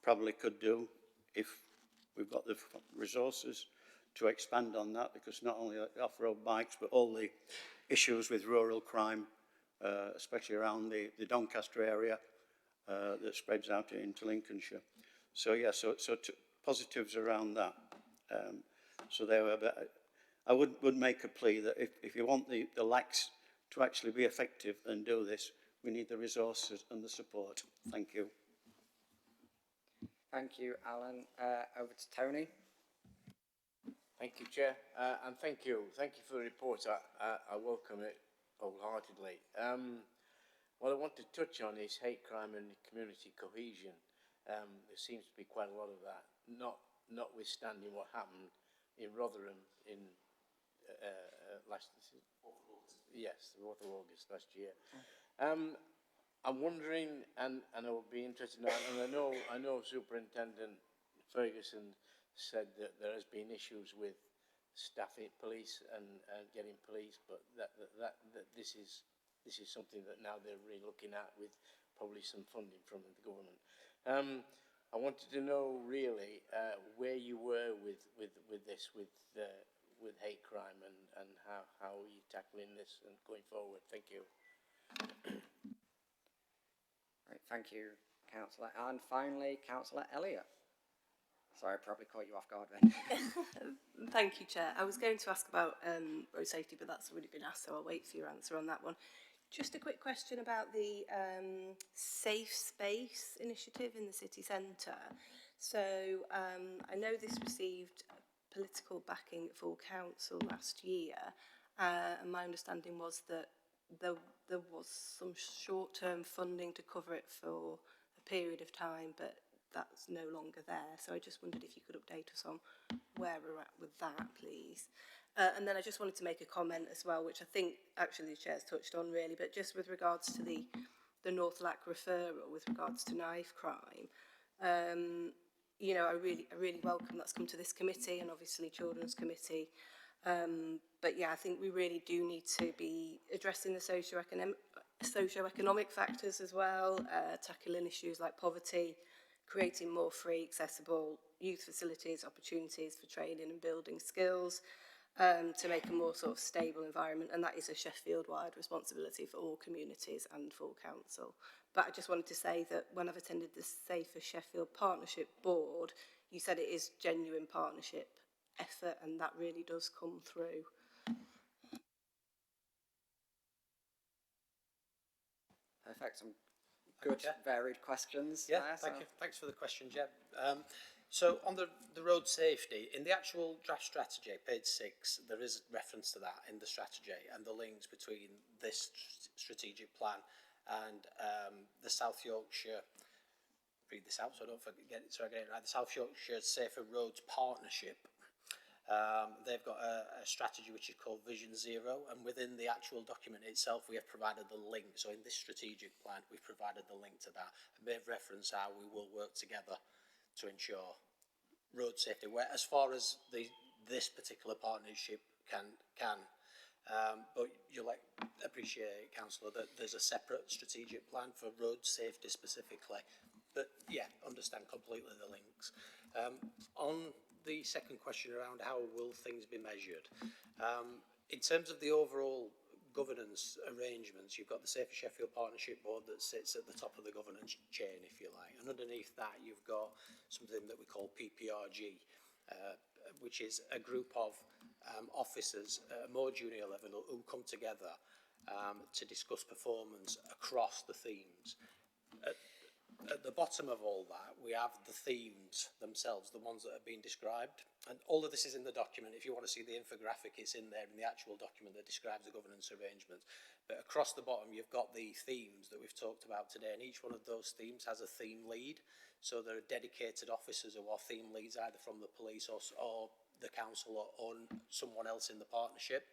Probably could do, if we've got the resources, to expand on that, because not only off-road bikes, but all the issues with rural crime, especially around the Doncaster area, that spreads out into Lincolnshire. So yeah, so positives around that. So there were, but I would make a plea that if you want the LACs to actually be effective and do this, we need the resources and the support. Thank you. Thank you, Alan. Over to Tony. Thank you, Chair, and thank you for the report. I welcome it wholeheartedly. What I want to touch on is hate crime and community cohesion. There seems to be quite a lot of that, notwithstanding what happened in Rotherham in last August last year. I'm wondering, and I would be interested in that, and I know Superintendent Ferguson said that there has been issues with staffing police and getting police, but that this is something that now they're really looking at, with probably some funding from the government. I wanted to know really where you were with this, with hate crime, and how are you tackling this and going forward. Thank you. Right, thank you, Councillor. And finally, Councillor Elliott. Sorry, I probably caught you off guard then. Thank you, Chair. I was going to ask about road safety, but that's already been asked, so I'll wait for your answer on that one. Just a quick question about the Safe Space initiative in the city centre. So I know this received political backing at full council last year, and my understanding was that there was some short-term funding to cover it for a period of time, but that's no longer there. So I just wondered if you could update us on where we're at with that, please. And then I just wanted to make a comment as well, which I think actually the Chair's touched on really, but just with regards to the North Lac referral with regards to knife crime, you know, I really welcome that's come to this committee and obviously Children's Committee. But yeah, I think we really do need to be addressing the socio-economic factors as well, tackling issues like poverty, creating more free, accessible youth facilities, opportunities for training and building skills, to make a more sort of stable environment, and that is a Sheffield-wide responsibility for all communities and full council. But I just wanted to say that when I've attended the Safer Sheffield Partnership Board, you said it is genuine partnership effort, and that really does come through. Perfect. Some good, varied questions. Yeah, there, thank you. Thanks for the question, Jeb. So on the road safety, in the actual draft strategy, page 6, there is reference to that in the strategy and the links between this strategic plan and the South Yorkshire, read this out so I don't forget it, so I get it right, the South Yorkshire Safer Roads Partnership. They've got a strategy which is called Vision Zero, and within the actual document itself we have provided the link. So in this strategic plan we've provided the link to that and made reference how we will work together to ensure road safety, where as far as this particular partnership can. But you'll appreciate, Councillor, that there's a separate strategic plan for road safety specifically. But yeah, understand completely the links. On the second question around how will things be measured, in terms of the overall governance arrangements, you've got the Safer Sheffield Partnership Board that sits at the top of the governance chain, if you like, and underneath that you've got something that we call PPRG, which is a group of officers at a more junior level who come together to discuss performance across the themes. At the bottom of all that, we have the themes themselves, the ones that have been described. And all of this is in the document. If you want to see the infographic, it's in there in the actual document that describes the governance arrangements. But across the bottom, you've got the themes that we've talked about today. And each one of those themes has a theme lead. So there are dedicated officers who are theme leads, either from the police or the council or someone else in the partnership.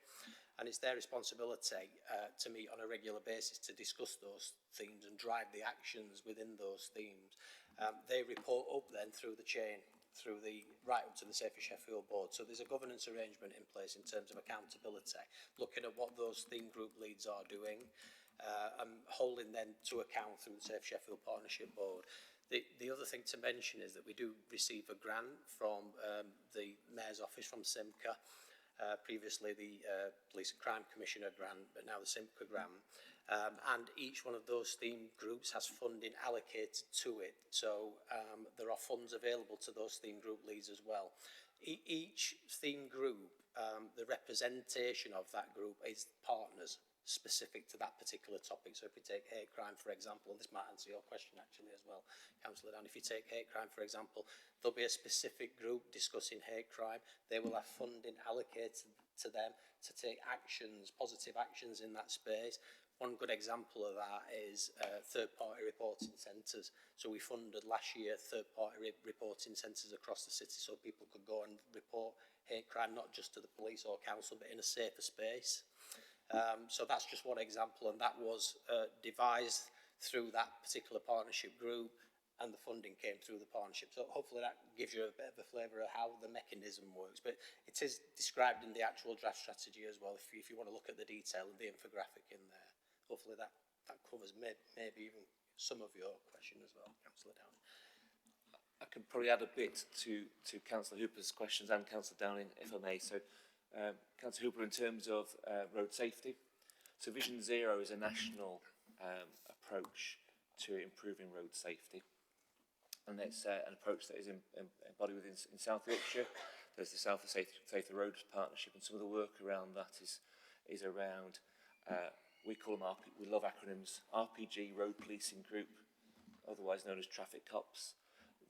And it's their responsibility to meet on a regular basis to discuss those themes and drive the actions within those themes. They report up then through the chain, right up to the Safer Sheffield Board. So there's a governance arrangement in place in terms of accountability, looking at what those theme group leads are doing, and holding them to account through the Safer Sheffield Partnership Board. The other thing to mention is that we do receive a grant from the Mayor's Office, from SIMCA, previously the Police and Crime Commissioner grant, but now the SIMCA grant. And each one of those theme groups has funding allocated to it. So there are funds available to those theme group leads as well. Each theme group, the representation of that group is partners specific to that particular topic. So if we take hate crime, for example, and this might answer your question actually as well, Councillor Dan, if you take hate crime, for example, there'll be a specific group discussing hate crime. They will have funding allocated to them to take actions, positive actions in that space. One good example of that is third-party reporting centres. So we funded last year third-party reporting centres across the city so people could go and report hate crime, not just to the police or council, but in a safer space. So that's just one example, and that was devised through that particular partnership group, and the funding came through the partnership. So hopefully that gives you a bit of a flavour of how the mechanism works. But it is described in the actual draft strategy as well, if you want to look at the detail of the infographic in there. Hopefully that covers maybe even some of your question as well, Councillor Downing. I can probably add a bit to Councillor Hooper's questions and Councillor Downing, if I may. So, Councillor Hooper, in terms of road safety, so Vision Zero is a national approach to improving road safety. And it's an approach that is embodied within in South Yorkshire. There's the South Safer Roads Partnership, and some of the work around that is around, we call them, we love acronyms, RPG, Road Policing Group, otherwise known as traffic cops.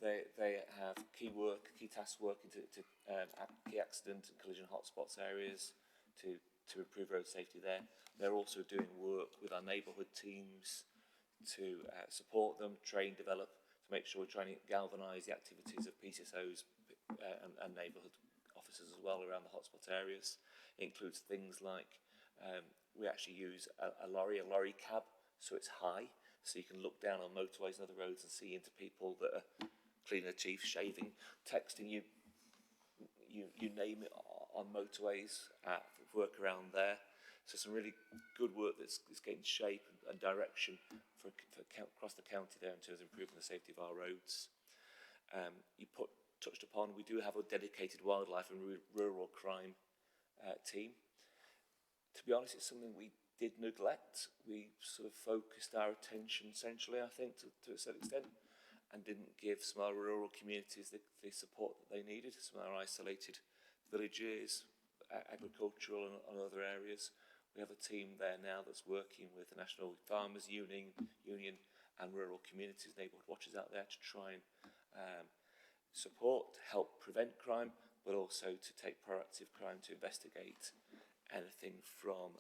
They have key tasks working to key accident and collision hotspots areas to improve road safety there. They're also doing work with our neighbourhood teams to support them, train, develop, to make sure we're trying to galvanise the activities of PCSOs and neighbourhood officers as well around the hotspot areas. It includes things like we actually use a lorry cab, so it's high, so you can look down on motorways and other roads and see into people that are cleaning their teeth, shaving, texting you name it, on motorways, work around there. So some really good work that's getting shape and direction for across the county there in terms of improving the safety of our roads. Touched upon, we do have a dedicated wildlife and rural crime team. To be honest, it's something we did neglect. We sort of focused our attention centrally, I think, to a certain extent, and didn't give some of our rural communities the support that they needed, some of our isolated villages, agricultural and other areas. We have a team there now that's working with the National Farmers Union and rural communities, neighbourhood watchers out there to try and support, help prevent crime, but also to take proactive crime, to investigate anything from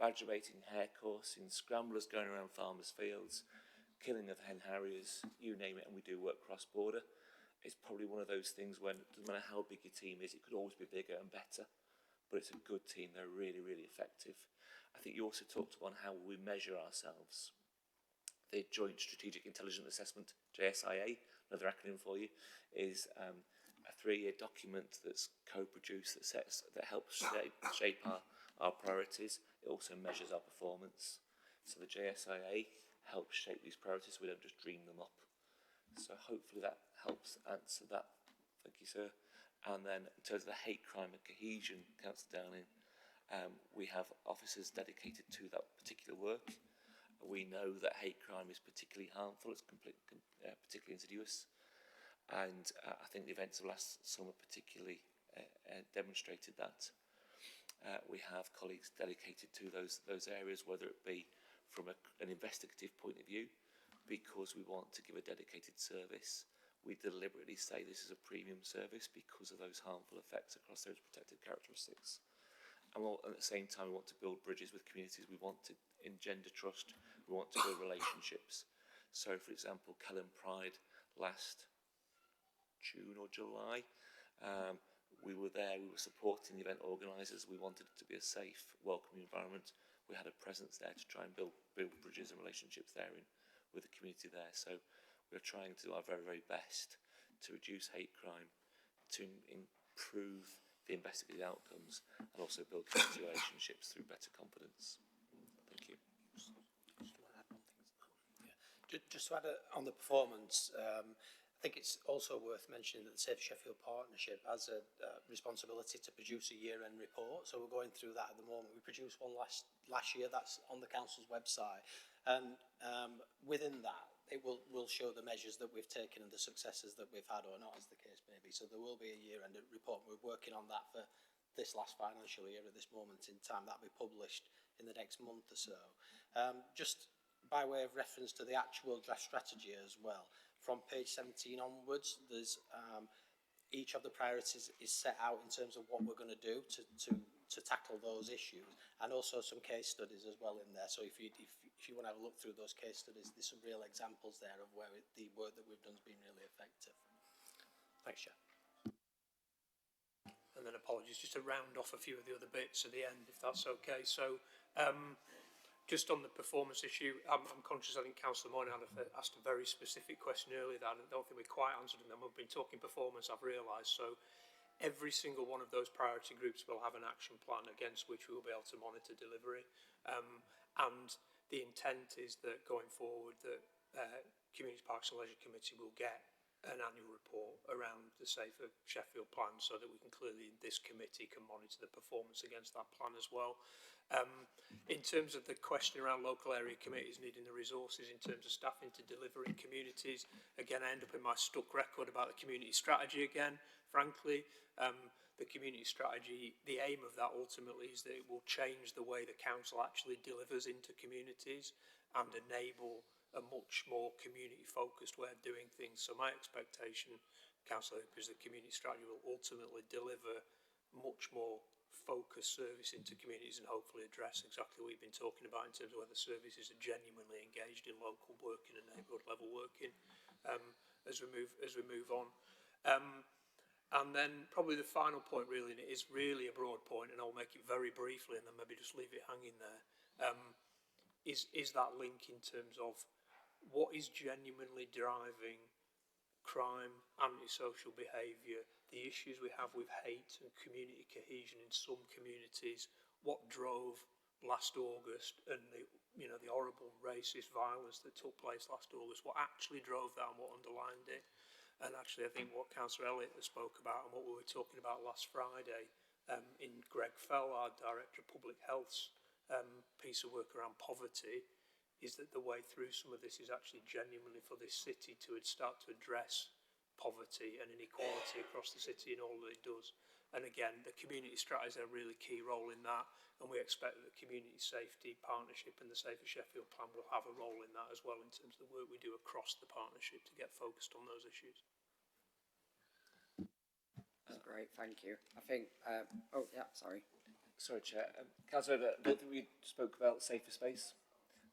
badger baiting, hare coursing, scramblers going around farmers' fields, killing of hen harriers, you name it, and we do work cross-border. It's probably one of those things when, no matter how big your team is, it could always be bigger and better, but it's a good team. They're really, really effective. I think you also talked about how we measure ourselves. The Joint Strategic Intelligence Assessment, JSIA, another acronym for you, is a 3-year document that's co-produced that helps shape our priorities. It also measures our performance. So the JSIA helps shape these priorities, so we don't just dream them up. So hopefully that helps answer that. Thank you, sir. And then in terms of the hate crime and cohesion, Councillor Downing, we have officers dedicated to that particular work. We know that hate crime is particularly harmful, it's particularly insidious, and I think the events of last summer particularly demonstrated that. We have colleagues dedicated to those areas, whether it be from an investigative point of view, because we want to give a dedicated service. We deliberately say this is a premium service because of those harmful effects across those protected characteristics. And at the same time, we want to build bridges with communities. We want to engender trust. We want to build relationships. So, for example, Cullen Pride last June or July, we were there, we were supporting the event organisers. We wanted it to be a safe, welcoming environment. We had a presence there to try and build bridges and relationships there with the community there. So we're trying to do our very, very best to reduce hate crime, to improve the investigative outcomes, and also build community relationships through better confidence. Thank you. Just to add on the performance, I think it's also worth mentioning that the Safe Sheffield Partnership has a responsibility to produce a year-end report. So we're going through that at the moment. We produced one last year, that's on the council's website. And within that, it will show the measures that we've taken and the successes that we've had, or not, as the case may be. So there will be a year-end report. We're working on that for this last financial year at this moment in time. That'll be published in the next month or so. Just by way of reference to the actual draft strategy as well, from page 17 onwards, there's each of the priorities is set out in terms of what we're going to do to tackle those issues, and also some case studies as well in there. So if you want to have a look through those case studies, there's some real examples there of where the work that we've done has been really effective. Thanks, Chair. And then apologies, just to round off a few of the other bits at the end, if that's okay. So just on the performance issue, I'm conscious, I think Councillor Moynihan asked a very specific question earlier that I don't think we quite answered, and then we've been talking performance, I've realised. So every single one of those priority groups will have an action plan against which we will be able to monitor delivery. And the intent is that going forward, that Community Parks and Leisure Committee will get an annual report around the Safer Sheffield plan, so that we can clearly, this committee can monitor the performance against that plan as well. In terms of the question around local area committees needing the resources in terms of staffing to deliver in communities, again, I end up in my stuck record about the community strategy again, frankly. The community strategy, the aim of that ultimately is that it will change the way the council actually delivers into communities and enable a much more community-focused way of doing things. So my expectation, Councillor Hooper, is that community strategy will ultimately deliver much more focused service into communities and hopefully address exactly what we've been talking about in terms of whether services are genuinely engaged in local working and neighbourhood level working as we move on. And then probably the final point really, and it is really a broad point, and I'll make it very briefly and then maybe just leave it hanging there, is that link in terms of what is genuinely driving crime, antisocial behaviour, the issues we have with hate and community cohesion in some communities, what drove last August and the horrible racist violence that took place last August, what actually drove that and what underlined it. And actually I think what Councillor Elliott spoke about and what we were talking about last Friday in Greg Fell, our Director of Public Health's piece of work around poverty, is that the way through some of this is actually genuinely for this city to start to address poverty and inequality across the city in all that it does. And again, the community strategy has a really key role in that, and we expect that the Community Safety Partnership and the Safer Sheffield Plan will have a role in that as well in terms of the work we do across the partnership to get focused on those issues. That's great, thank you. I think, oh yeah, sorry. Sorry, Chair. Councillor, I don't think we spoke about safer space,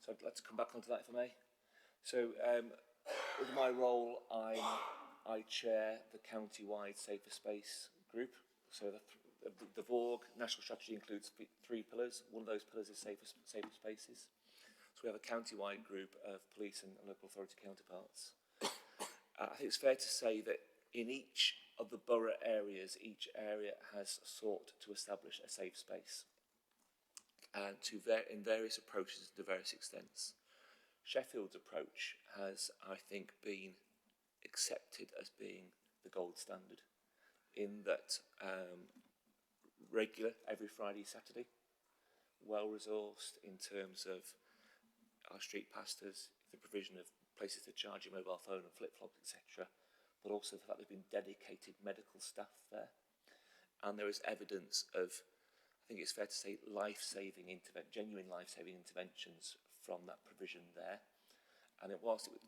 so I'd like to come back onto that if I may. So, with my role, I chair the county-wide safer space group. So the VORG national strategy includes 3 pillars. One of those pillars is safer spaces. So we have a county-wide group of police and local authority counterparts. I think it's fair to say that in each of the borough areas, each area has sought to establish a safe space, and in various approaches to various extents. Sheffield's approach has, I think, been accepted as being the gold standard, in that regular every Friday, Saturday, well resourced in terms of our street pastors, the provision of places to charge your mobile phone and flip-flops, etc., but also the fact there's been dedicated medical staff there. And there is evidence of, I think it's fair to say, genuine life-saving interventions from that provision there. And whilst it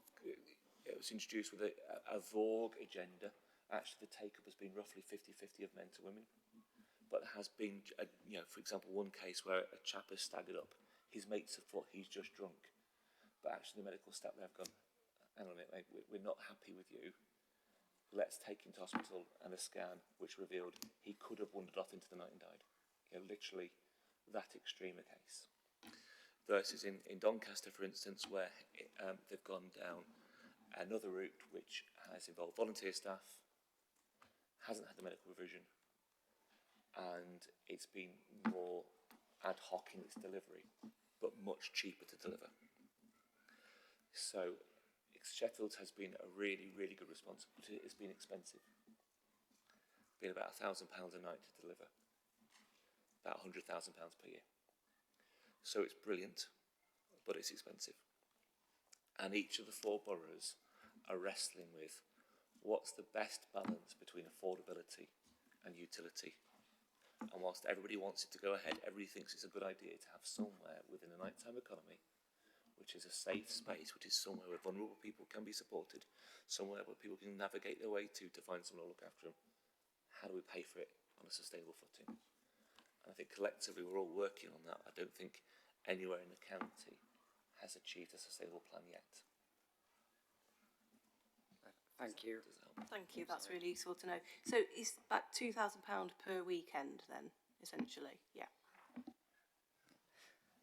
was introduced with a VORG agenda, actually the take-up has been roughly 50-50 of men to women. But there has been, for example, one case where a chap has staggered up. His mates have thought he's just drunk. But actually the medical staff there have gone, hang on a minute, mate, we're not happy with you. Let's take him to hospital, and a scan which revealed he could have wandered off into the night and died. Literally that extreme a case. Versus in Doncaster, for instance, where they've gone down another route which has involved volunteer staff, hasn't had the medical provision, and it's been more ad hoc in its delivery, but much cheaper to deliver. So Sheffield has been a really, really good response. It's been expensive. It's been about £1,000 a night to deliver. About £100,000 per year. So it's brilliant, but it's expensive. And each of the 4 boroughs are wrestling with what's the best balance between affordability and utility. And whilst everybody wants it to go ahead, everybody thinks it's a good idea to have somewhere within a nighttime economy which is a safe space, which is somewhere where vulnerable people can be supported, somewhere where people can navigate their way to find someone to look after them. How do we pay for it on a sustainable footing? And I think collectively we're all working on that. I don't think anywhere in the county has achieved a sustainable plan yet. Thank you. Thank you, that's really useful to know. So is that £2,000 per weekend then, essentially? Yeah.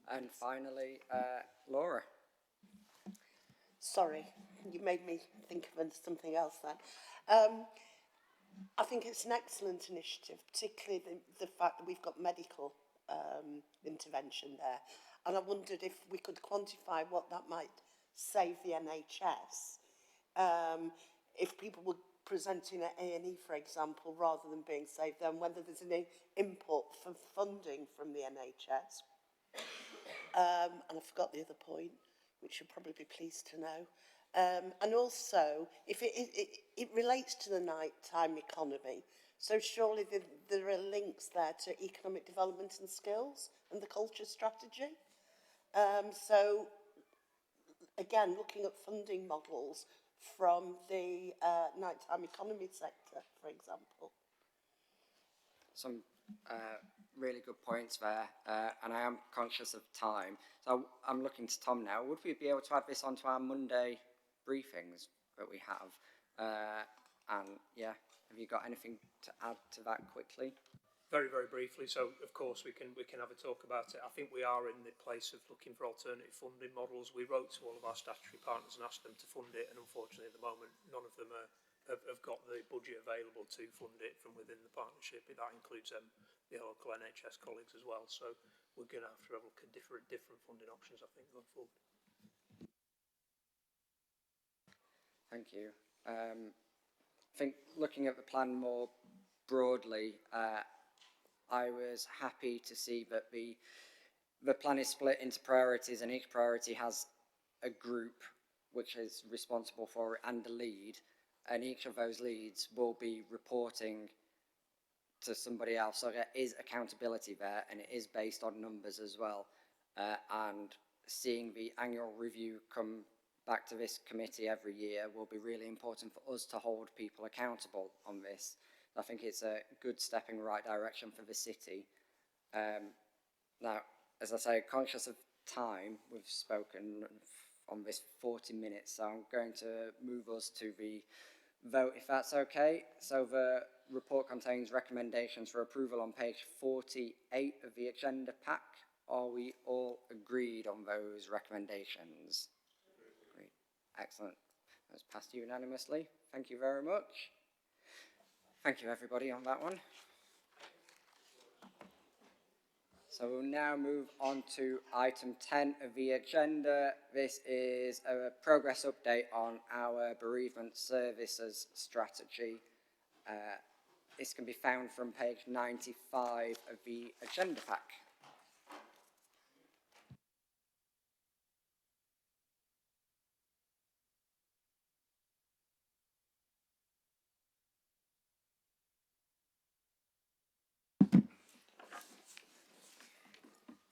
And finally, Laura. Sorry, you made me think of something else then. I think it's an excellent initiative, particularly the fact that we've got medical intervention there. And I wondered if we could quantify what that might save the NHS. If people were presenting at A&E, for example, rather than being saved, then whether there's any input for funding from the NHS. And I forgot the other point, which you'll probably be pleased to know. And also, if it relates to the nighttime economy, so surely there are links there to economic development and skills and the culture strategy. So, again, looking at funding models from the nighttime economy sector, for example. Some really good points there, and I am conscious of time. So I'm looking to Tom now. Would we be able to add this onto our Monday briefings that we have? And yeah, have you got anything to add to that quickly? Very, very briefly. So, of course, we can have a talk about it. I think we are in the place of looking for alternative funding models. We wrote to all of our statutory partners and asked them to fund it, and unfortunately, at the moment, none of them have got the budget available to fund it from within the partnership. That includes the local NHS colleagues as well. So, we're going to have to look at different funding options, I think, going forward. Thank you. I think looking at the plan more broadly, I was happy to see that the plan is split into priorities, and each priority has a group which is responsible for it and a lead, and each of those leads will be reporting to somebody else. So there is accountability there, and it is based on numbers as well. And seeing the annual review come back to this committee every year will be really important for us to hold people accountable on this. I think it's a good step in the right direction for the city. Now, as I say, conscious of time, we've spoken on this 40 minutes, so I'm going to move us to the vote, if that's okay. So the report contains recommendations for approval on page 48 of the agenda pack. Are we all agreed on those recommendations? Agreed. Excellent. That's passed unanimously. Thank you very much. Thank you, everybody, on that one. So we'll now move on to item 10 of the agenda. This is a progress update on our bereavement services strategy. This can be found from page 95 of the agenda pack.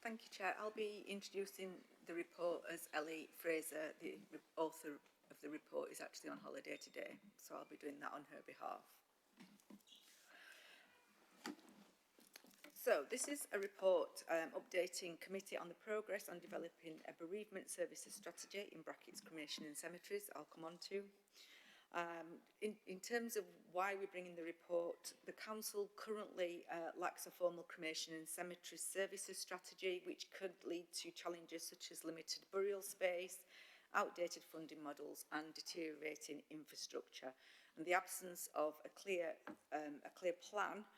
Thank you, Chair. I'll be introducing the report as Ellie Fraser, the author of the report, is actually on holiday today, so I'll be doing that on her behalf. So this is a report updating committee on the progress on developing a bereavement services strategy, in brackets cremation and cemeteries, I'll come on to. In terms of why we're bringing the report, the council currently lacks a formal cremation and cemetery services strategy, which could lead to challenges such as limited burial space, outdated funding models and deteriorating infrastructure. And the absence of a clear plan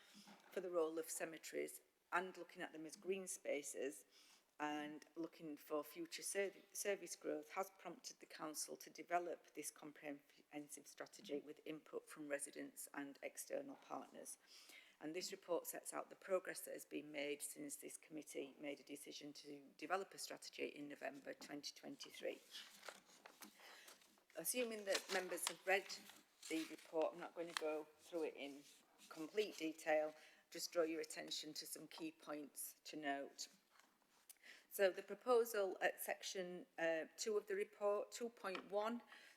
for the role of cemeteries and looking at them as green spaces and looking for future service growth has prompted the council to develop this comprehensive strategy with input from residents and external partners. And this report sets out the progress that has been made since this committee made a decision to develop a strategy in November 2023. Assuming that members have read the report, I'm not going to go through it in complete detail, just draw your attention to some key points to note. So the proposal at section 2 of the report, 2.1,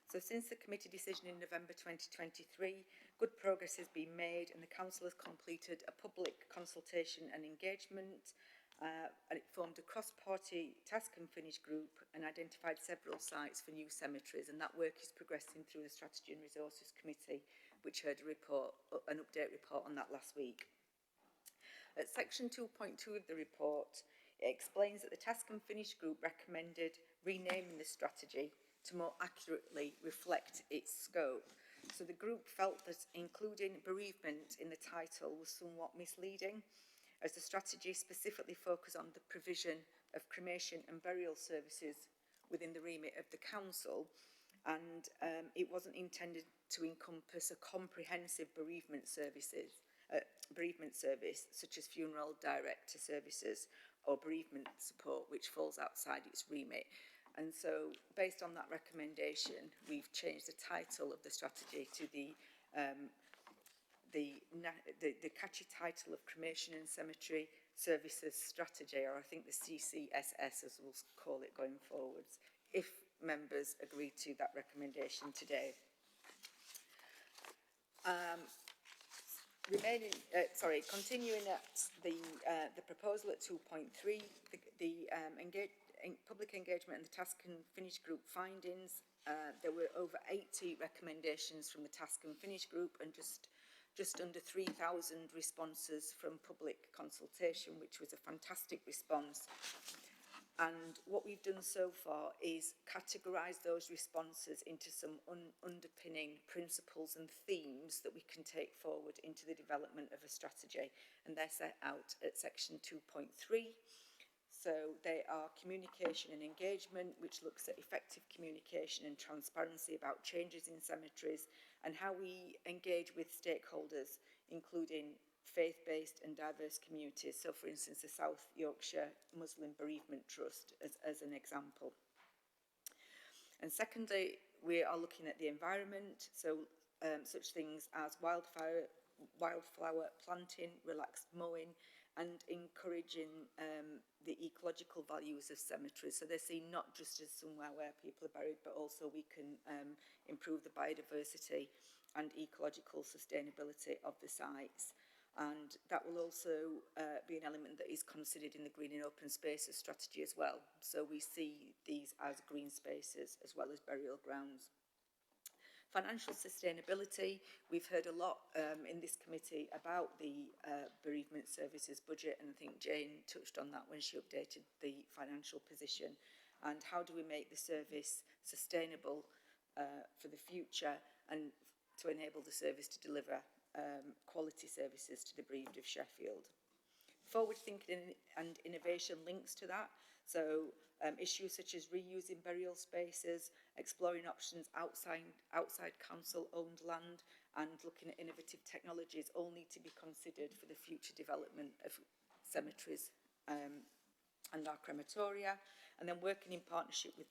so since the committee decision in November 2023, good progress has been made and the council has completed a public consultation and engagement and it formed a cross-party task and finish group and identified several sites for new cemeteries, and that work is progressing through the Strategy and Resources Committee, which heard an update report on that last week. At section 2.2 of the report, it explains that the Task and Finish group recommended renaming the strategy to more accurately reflect its scope. So the group felt that including bereavement in the title was somewhat misleading, as the strategy specifically focused on the provision of cremation and burial services within the remit of the council, and it wasn't intended to encompass a comprehensive bereavement service such as funeral director services or bereavement support, which falls outside its remit. And so, based on that recommendation, we've changed the title of the strategy to the catchy title of Cremation and Cemetery Services Strategy, or I think the CCSS as we'll call it going forwards, if members agree to that recommendation today. Continuing at the proposal at 2.3, public engagement and the task and finish group findings. There were over 80 recommendations from the task and finish group and just under 3,000 responses from public consultation, which was a fantastic response. And what we've done so far is categorise those responses into some underpinning principles and themes that we can take forward into the development of a strategy. And they're set out at section 2.3. So they are communication and engagement, which looks at effective communication and transparency about changes in cemeteries and how we engage with stakeholders, including faith-based and diverse communities. So, for instance, the South Yorkshire Muslim Bereavement Trust as an example. And secondly, we are looking at the environment, so such things as wildflower planting, relaxed mowing, and encouraging the ecological values of cemeteries. So they're seen not just as somewhere where people are buried, but also we can improve the biodiversity and ecological sustainability of the sites. And that will also be an element that is considered in the green and open spaces strategy as well. So we see these as green spaces as well as burial grounds. Financial sustainability, we've heard a lot in this committee about the bereavement services budget, and I think Jane touched on that when she updated the financial position. And how do we make the service sustainable for the future and to enable the service to deliver quality services to the bereaved of Sheffield. Forward thinking and innovation links to that. So issues such as reusing burial spaces, exploring options outside council-owned land, and looking at innovative technologies all need to be considered for the future development of cemeteries and our crematoria. And then working in partnership with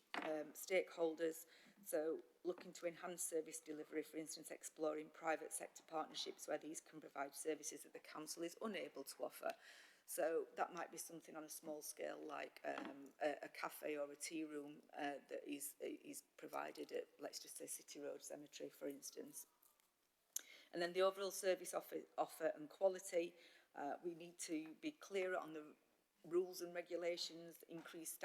stakeholders. So looking to enhance service delivery, for instance, exploring private sector partnerships where these can provide services that the council is unable to offer. So that might be something on a small scale like a cafe or a tea room that is provided at, let's just say, City Road Cemetery, for instance. And then the overall service offer and quality. We need to be clearer on the rules and regulations, increase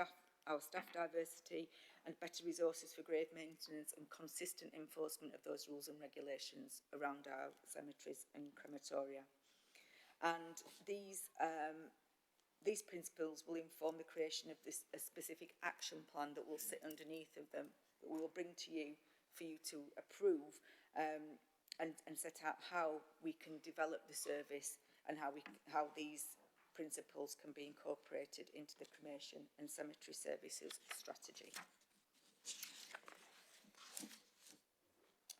our staff diversity, and better resources for grave maintenance and consistent enforcement of those rules and regulations around our cemeteries and crematoria. And these principles will inform the creation of a specific action plan that will sit underneath of them, that we will bring to you for you to approve and set out how we can develop the service and how these principles can be incorporated into the cremation and cemetery services strategy.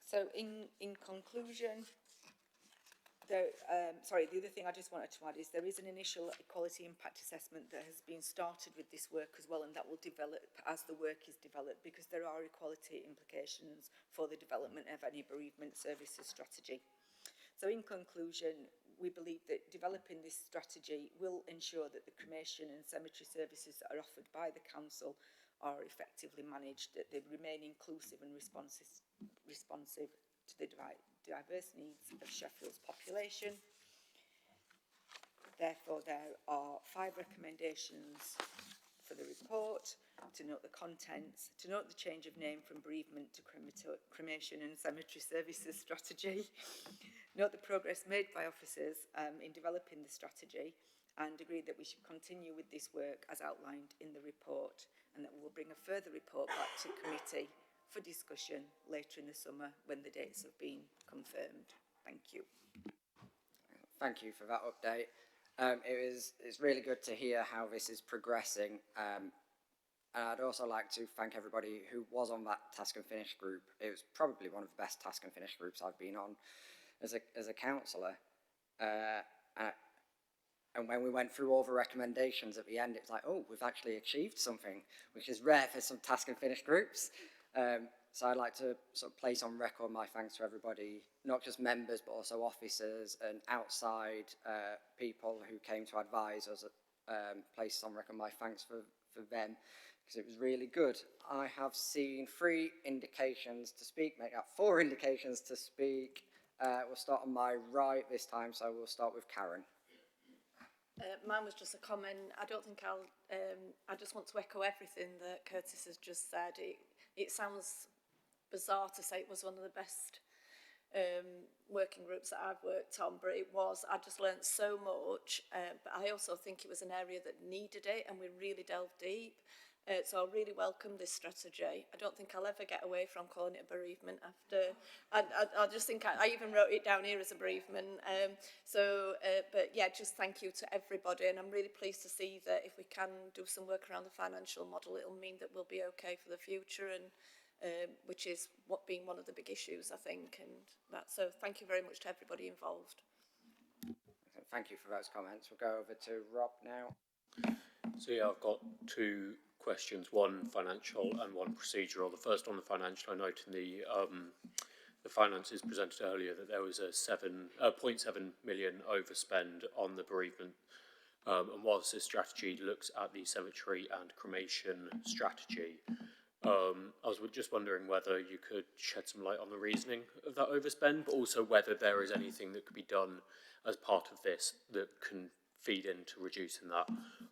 So in conclusion, the other thing I just wanted to add is there is an initial equality impact assessment that has been started with this work as well, and that will develop as the work is developed, because there are equality implications for the development of any bereavement services strategy. So in conclusion, we believe that developing this strategy will ensure that the cremation and cemetery services that are offered by the council are effectively managed, that they remain inclusive and responsive to the diverse needs of Sheffield's population. Therefore, there are 5 recommendations for the report: to note the contents, to note the change of name from bereavement to cremation and cemetery services strategy, note the progress made by officers in developing the strategy, and agree that we should continue with this work as outlined in the report, and that we will bring a further report back to committee for discussion later in the summer when the dates have been confirmed. Thank you. Thank you for that update. It's really good to hear how this is progressing. And I'd also like to thank everybody who was on that task and finish group. It was probably one of the best task and finish groups I've been on as a councillor. And And when we went through all the recommendations at the end, it's like, oh, we've actually achieved something, which is rare for some task and finish groups. So I'd like to sort of place on record my thanks to everybody, not just members, but also officers and outside people who came to advise us. Place on record my thanks for them, because it was really good. I have seen 3 indications to speak, make up 4 indications to speak. We'll start on my right this time, so we'll start with Karen. Mine was just a comment. I don't think I just want to echo everything that Curtis has just said. It sounds bizarre to say it was one of the best working groups that I've worked on, but it was. I just learnt so much, but I also think it was an area that needed it, and we really delved deep. So I really welcome this strategy. I don't think I'll ever get away from calling it a bereavement after. I just think I even wrote it down here as a bereavement. But yeah, just thank you to everybody, and I'm really pleased to see that if we can do some work around the financial model, it'll mean that we'll be okay for the future, and which is what being one of the big issues, I think. And that. So thank you very much to everybody involved. Thank you for those comments. We'll go over to Rob now. So yeah, I've got 2 questions, one financial and one procedural. The first on the financial, I note in the finances presented earlier that there was a 0.7 million overspend on the bereavement. And whilst this strategy looks at the cemetery and cremation strategy, I was just wondering whether you could shed some light on the reasoning of that overspend, but also whether there is anything that could be done as part of this that can feed into reducing that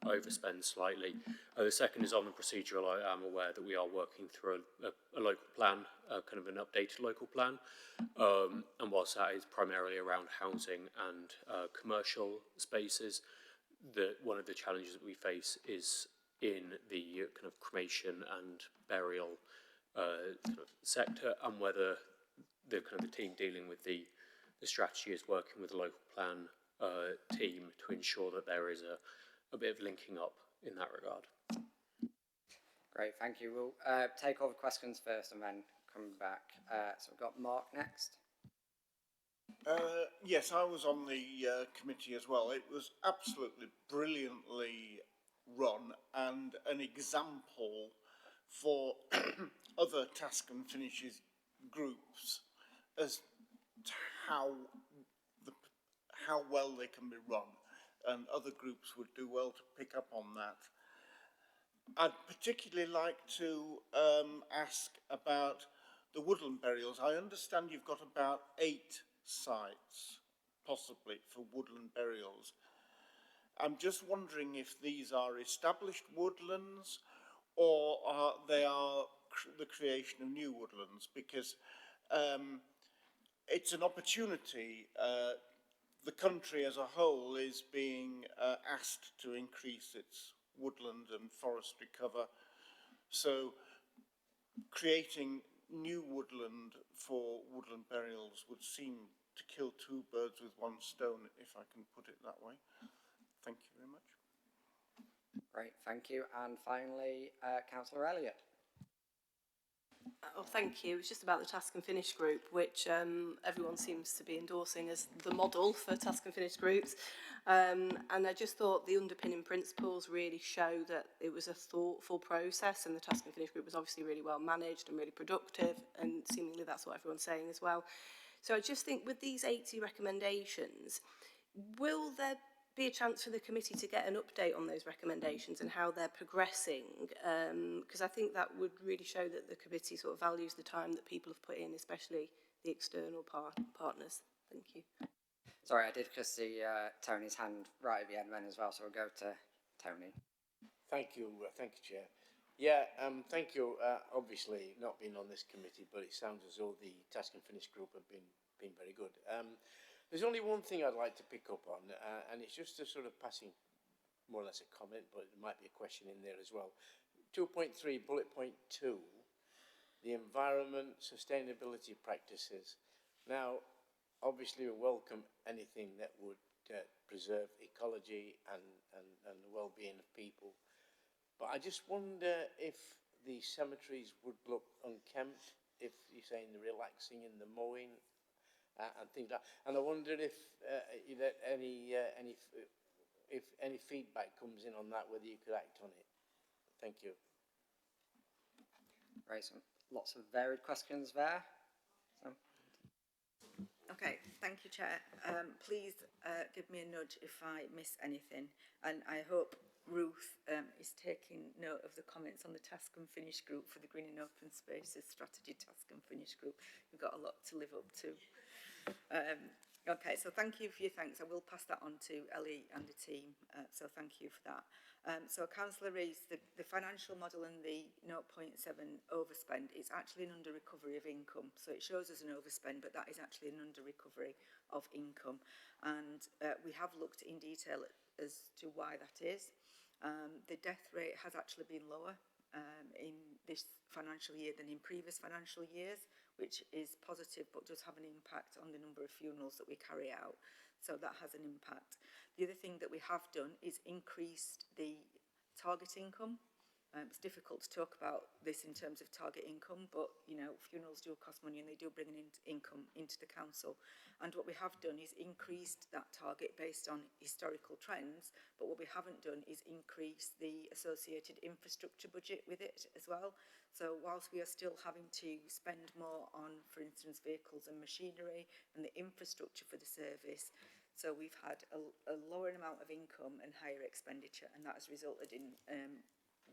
overspend slightly. The second is on the procedural. I am aware that we are working through a local plan, kind of an updated local plan, and whilst that is primarily around housing and commercial spaces, one of the challenges that we face is in the kind of cremation and burial kind of sector, and whether the team dealing with the strategy is working with the local plan team to ensure that there is a bit of linking up in that regard. Great, thank you. We'll take all the questions first and then come back. So we've got Mark next. Yes, I was on the committee as well. It was absolutely brilliantly run and an example for other task and finishes groups as to how well they can be run, and other groups would do well to pick up on that. I'd particularly like to ask about the woodland burials. I understand you've got about 8 sites, possibly, for woodland burials. I'm just wondering if these are established woodlands or they are the creation of new woodlands, because it's an opportunity. The country as a whole is being asked to increase its woodland and forestry cover. So creating new woodland for woodland burials would seem to kill 2 birds with 1 stone, if I can put it that way. Thank you very much. Great, thank you. And finally, Councillor Elliott. Oh, thank you. It's just about the task and finish group, which everyone seems to be endorsing as the model for task and finish groups. And I just thought the underpinning principles really show that it was a thoughtful process, and the task and finish group was obviously really well managed and really productive, and seemingly that's what everyone's saying as well. So I just think with these 80 recommendations, will there be a chance for the committee to get an update on those recommendations and how they're progressing? Because I think that would really show that the committee sort of values the time that people have put in, especially the external partners. Thank you. Sorry, I did just see Tony's hand right at the end then as well, so we'll go to Tony. Thank you, Chair. Yeah, thank you. Obviously, not being on this committee, but it sounds as though the task and finish group have been very good. There's only one thing I'd like to pick up on, and it's just a sort of passing, more or less a comment, but there might be a question in there as well. 2.3, bullet point 2, the environment sustainability practices. Now, obviously we welcome anything that would preserve ecology and the well-being of people. But I just wonder if the cemeteries would look unkempt, if you're saying the relaxing and the mowing, and things like that. And I wondered if any if any feedback comes in on that, whether you could act on it. Thank you. Right, so lots of varied questions there. So, Okay, thank you, Chair. Please give me a nudge if I miss anything, and I hope Ruth is taking note of the comments on the Task and Finish group for the Green and Open Spaces Strategy Task and Finish group. We've got a lot to live up to. Okay, so thank you for your thanks. I will pass that on to Ellie and the team, so thank you for that. So Councillor Rees, the financial model and the 0.7 overspend is actually an under recovery of income. So it shows as an overspend, but that is actually an under recovery of income. And we have looked in detail as to why that is. The death rate has actually been lower in this financial year than in previous financial years, which is positive but does have an impact on the number of funerals that we carry out. So that has an impact. The other thing that we have done is increased the target income. It's difficult to talk about this in terms of target income, but you know, funerals do cost money and they do bring in income into the council. And what we have done is increased that target based on historical trends, but what we haven't done is increase the associated infrastructure budget with it as well. So whilst we are still having to spend more on, for instance, vehicles and machinery and the infrastructure for the service, so we've had a lower amount of income and higher expenditure, and that has resulted in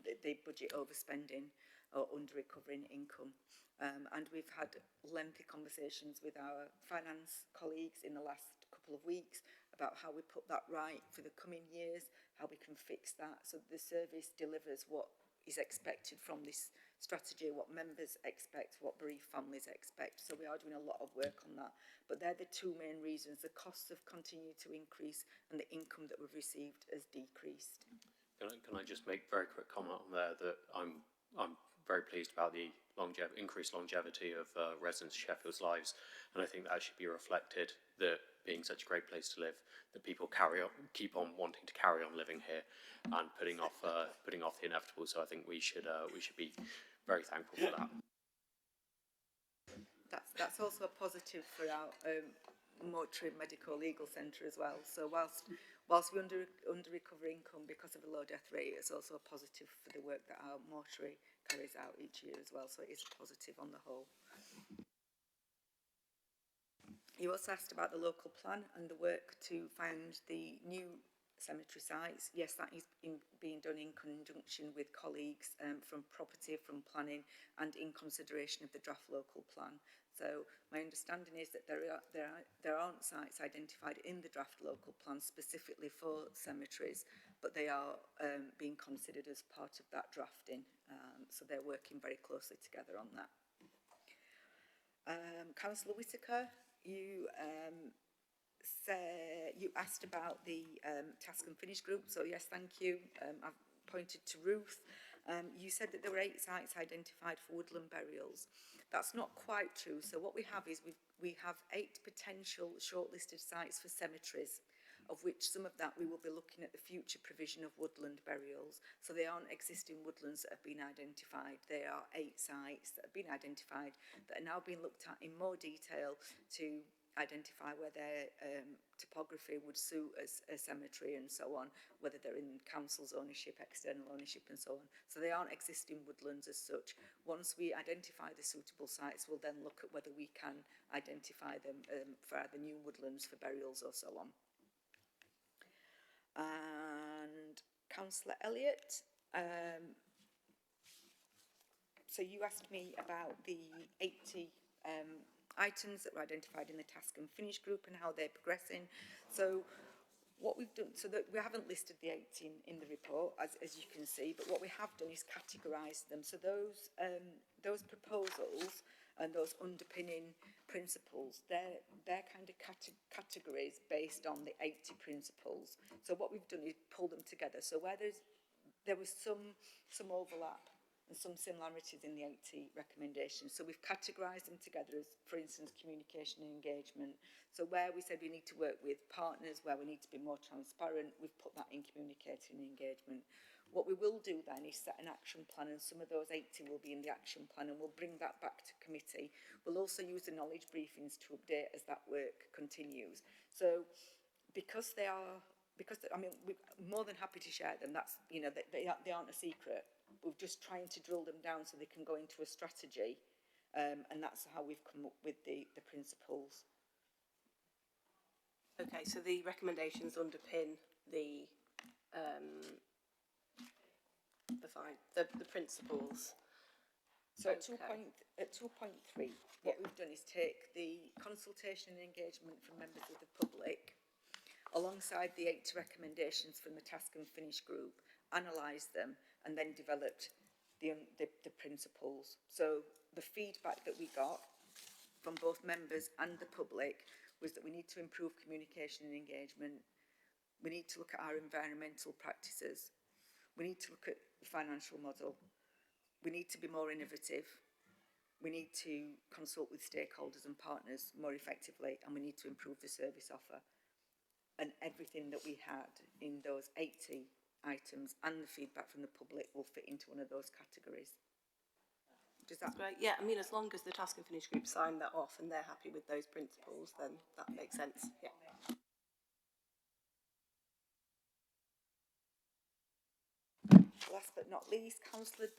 the budget overspending or under recovering income. And we've had lengthy conversations with our finance colleagues in the last couple of weeks about how we put that right for the coming years, how we can fix that so the service delivers what is expected from this strategy, what members expect, what bereaved families expect. So we are doing a lot of work on that. But they're the two main reasons. The costs have continued to increase and the income that we've received has decreased. Can I just make a very quick comment on there that I'm very pleased about the increased longevity of residents of Sheffield's lives, and I think that should be reflected, that being such a great place to live, that people keep on wanting to carry on living here and putting off the inevitable. So I think we should be very thankful for that. That's also a positive for our mortuary medical legal centre as well. So whilst we under recover income because of a low death rate, it's also a positive for the work that our mortuary carries out each year as well. So it is a positive on the whole. You also asked about the local plan and the work to find the new cemetery sites. Yes, that is being done in conjunction with colleagues from property, from planning, and in consideration of the draft local plan. So my understanding is that there aren't sites identified in the draft local plan specifically for cemeteries, but they are being considered as part of that drafting. So they're working very closely together on that. Councillor Whitaker, you asked about the Task and Finish group. So yes, thank you. I've pointed to Ruth. You said that there were 8 sites identified for woodland burials. That's not quite true. So what we have is we have 8 potential shortlisted sites for cemeteries, of which some of that we will be looking at the future provision of woodland burials. So they aren't existing woodlands that have been identified. They are 8 sites that have been identified that are now being looked at in more detail to identify where their topography would suit as a cemetery and so on, whether they're in council's ownership, external ownership and so on. So they aren't existing woodlands as such. Once we identify the suitable sites, we'll then look at whether we can identify them for either new woodlands for burials or so on. And Councillor Elliott, so you asked me about the 80 items that were identified in the Task and Finish group and how they're progressing. So what we've done, so that we haven't listed the 18 in the report, as you can see, but what we have done is categorised them. So those proposals and those underpinning principles, they're kind of categories based on the 80 principles. So what we've done is pull them together. So where there was some overlap and some similarities in the 80 recommendations. So we've categorised them together as, for instance, communication and engagement. So where we said we need to work with partners, where we need to be more transparent, we've put that in communicating and engagement. What we will do then is set an action plan, and some of those 80 will be in the action plan, and we'll bring that back to committee. We'll also use the knowledge briefings to update as that work continues. So because they are because, I mean, we're more than happy to share them. That's, you know, they aren't a secret. We're just trying to drill them down so they can go into a strategy. And that's how we've come up with the principles. Okay, so the recommendations underpin the principles. So at Okay. 2.3, what we've done is take the consultation and engagement from members of the public, alongside the 8 recommendations from the task and finish group, analysed them, and then developed the principles. So the feedback that we got from both members and the public was that we need to improve communication and engagement. We need to look at our environmental practices. We need to look at the financial model. We need to be more innovative. We need to consult with stakeholders and partners more effectively, and we need to improve the service offer. And everything that we had in those 80 items and the feedback from the public will fit into one of those categories. Does that... Right, yeah, I mean, as long as the task and finish group sign that off and they're happy with those principles, then that makes sense, yeah. Last but not least, Councillor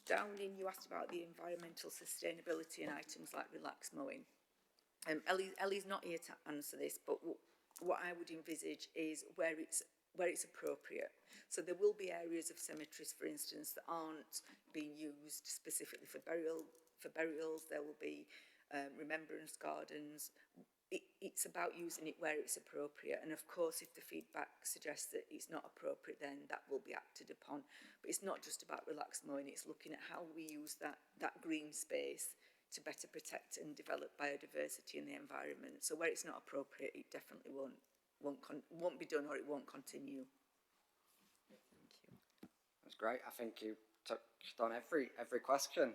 Downing, you asked about the environmental sustainability and items like relaxed mowing. Ellie's not here to answer this, but what I would envisage is where it's appropriate. So there will be areas of cemeteries, for instance, that aren't being used specifically for burials. There will be remembrance gardens. It's about using it where it's appropriate. And of course, if the feedback suggests that it's not appropriate, then that will be acted upon. But it's not just about relaxed mowing, it's looking at how we use that green space to better protect and develop biodiversity in the environment. So where it's not appropriate, it definitely won't be done, or it won't continue. Thank you. That's great. I think you touched on every question.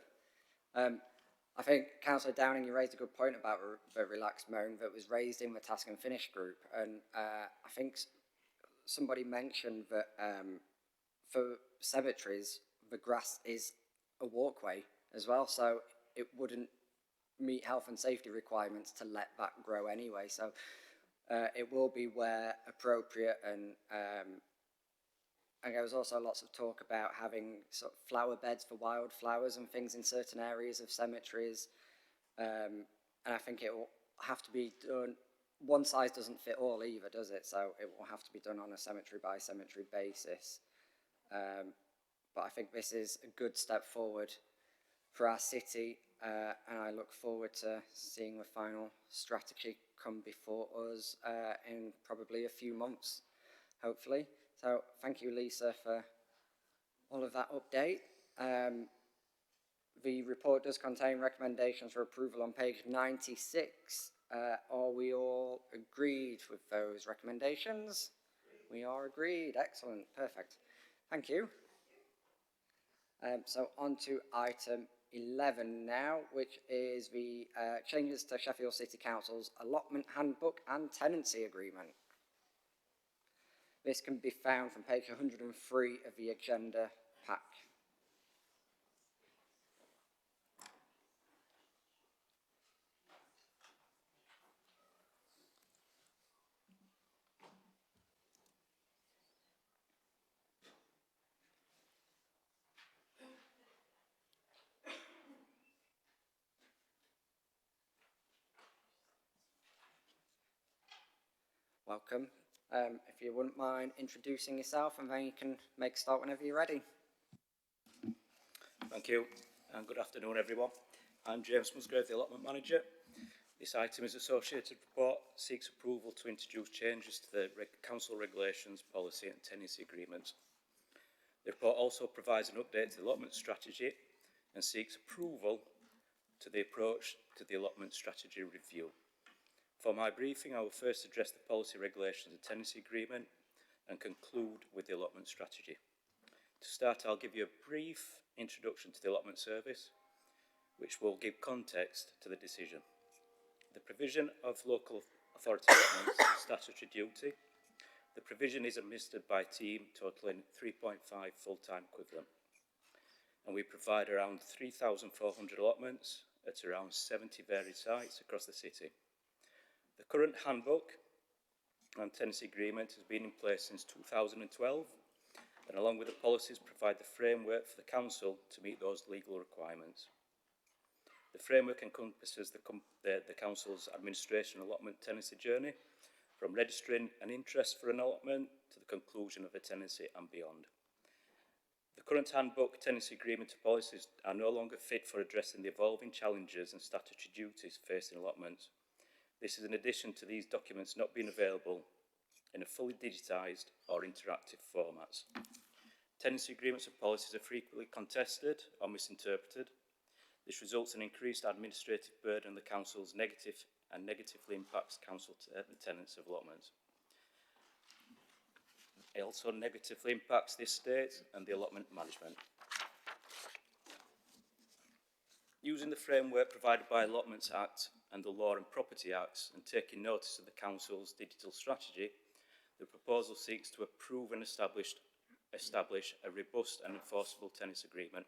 I think, Councillor Downing, you raised a good point about the relaxed mowing that was raised in the task and finish group. And I think somebody mentioned that for cemeteries, the grass is a walkway as well. So it wouldn't meet health and safety requirements to let that grow anyway. So it will be where appropriate. And there was also lots of talk about having sort of flower beds for wildflowers and things in certain areas of cemeteries. And I think it will have to be done. One size doesn't fit all either, does it? So it will have to be done on a cemetery by cemetery basis. But I think this is a good step forward for our city. And I look forward to seeing the final strategy come before us in probably a few months, hopefully. So thank you, Lisa, for all of that update. The report does contain recommendations for approval on page 96. Are we all agreed with those recommendations? We are agreed. Excellent. Perfect. Thank you. So on to item 11 now, which is the changes to Sheffield City Council's Allotment Handbook and Tenancy Agreement. This can be found from page 103 of the agenda pack. Welcome. If you wouldn't mind introducing yourself, and then you can make a start whenever you're ready. Thank you, and good afternoon, everyone. I'm James Musgrave, the Allotment Manager. This item is associated report seeks approval to introduce changes to the Council regulations, policy and tenancy agreements. The report also provides an update to the allotment strategy and seeks approval to the approach to the allotment strategy review. For my briefing, I will first address the policy regulations and tenancy agreement and conclude with the allotment strategy. To start, I'll give you a brief introduction to the allotment service, which will give context to the decision. The provision of local authority allotments is statutory duty. The provision is administered by a team totalling 3.5 full-time equivalent. And we provide around 3,400 allotments at around 70 varied sites across the city. The current handbook and tenancy agreement has been in place since 2012, and along with the policies provide the framework for the council to meet those legal requirements. The framework encompasses the council's administration allotment tenancy journey, from registering an interest for an allotment to the conclusion of a tenancy and beyond. The current handbook tenancy agreement policies are no longer fit for addressing the evolving challenges and statutory duties facing allotments. This is in addition to these documents not being available in a fully digitised or interactive formats. Tenancy agreements and policies are frequently contested or misinterpreted. This results in increased administrative burden on the council's negatively impacts council tenants of allotments. It also negatively impacts the estate and the allotment management. Using the framework provided by Allotments Act and the Law and Property Acts and taking notice of the council's digital strategy, the proposal seeks to approve and establish a robust and enforceable tenancy agreement,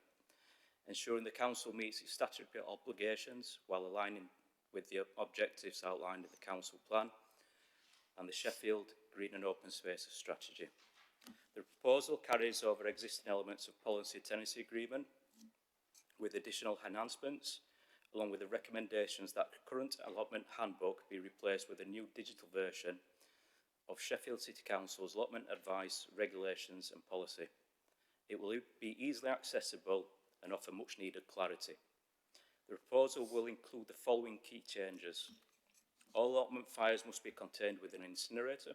ensuring the council meets its statutory obligations while aligning with the objectives outlined in the council plan and the Sheffield Green and Open Spaces strategy. The proposal carries over existing elements of policy tenancy agreement with additional enhancements, along with the recommendations that the current allotment handbook be replaced with a new digital version of Sheffield City Council's allotment advice, regulations and policy. It will be easily accessible and offer much needed clarity. The proposal will include the following key changes. All allotment fires must be contained within an incinerator.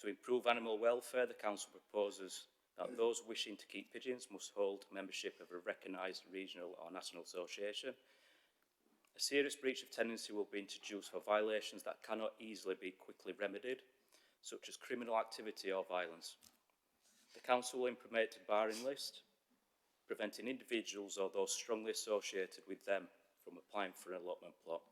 To improve animal welfare, the council proposes that those wishing to keep pigeons must hold membership of a recognised regional or national association. A serious breach of tenancy will be introduced for violations that cannot easily be quickly remedied, such as criminal activity or violence. The council will implement a barring list, preventing individuals or those strongly associated with them from applying for an allotment plot.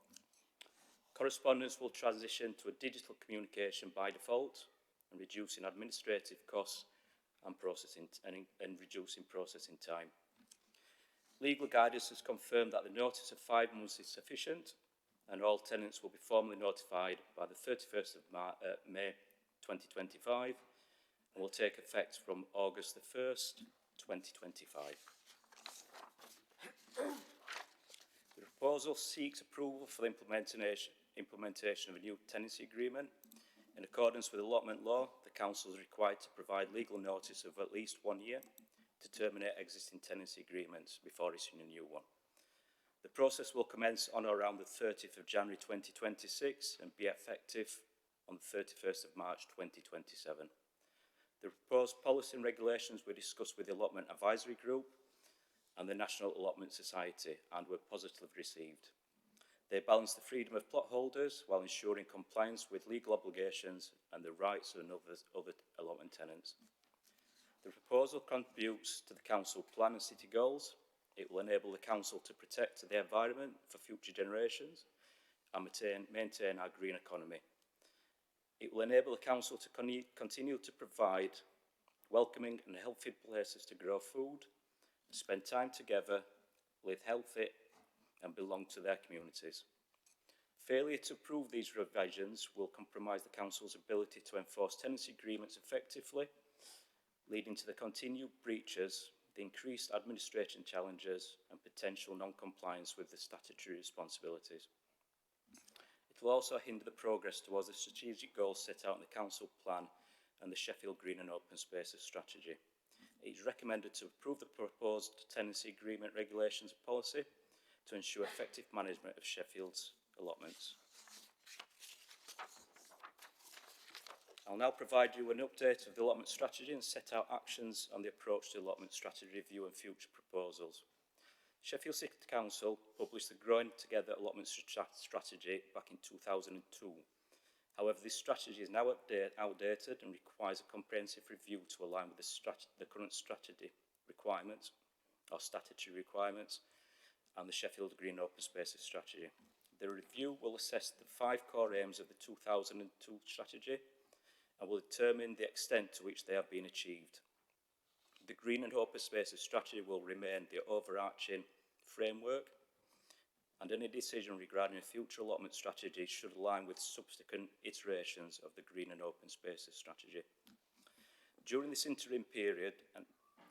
Correspondence will transition to a digital communication by default and reducing administrative costs and reducing processing time. Legal guidance has confirmed that the notice of 5 months is sufficient and all tenants will be formally notified by the 31st of May 2025 and will take effect from August the 1st, 2025. The proposal seeks approval for the implementation of a new tenancy agreement. In accordance with allotment law, the council is required to provide legal notice of at least 1 year to terminate existing tenancy agreements before issuing a new one. The process will commence on or around the 30th of January 2026 and be effective on the 31st of March 2027. The proposed policy and regulations were discussed with the Allotment Advisory Group and the National Allotment Society and were positively received. They balance the freedom of plot holders while ensuring compliance with legal obligations and the rights of other allotment tenants. The proposal contributes to the council plan and city goals. It will enable the council to protect the environment for future generations and maintain our green economy. It will enable the council to continue to provide welcoming and healthy places to grow food, spend time together, live healthy and belong to their communities. Failure to approve these revisions will compromise the council's ability to enforce tenancy agreements effectively, leading to the continued breaches, the increased administration challenges and potential non-compliance with the statutory responsibilities. It will also hinder the progress towards the strategic goals set out in the council plan and the Sheffield Green and Open Spaces strategy. It is recommended to approve the proposed tenancy agreement regulations and policy to ensure effective management of Sheffield's allotments. I'll now provide you an update of the allotment strategy and set out actions on the approach to allotment strategy review and future proposals. Sheffield City Council published the Growing Together Allotment Strategy back in 2002. However, this strategy is now outdated and requires a comprehensive review to align with the current strategy requirements or statutory requirements and the Sheffield Green Open Spaces strategy. The review will assess the 5 core aims of the 2002 strategy and will determine the extent to which they have been achieved. The Green and Open Spaces strategy will remain the overarching framework and any decision regarding a future allotment strategy should align with subsequent iterations of the green and open spaces strategy. During this interim period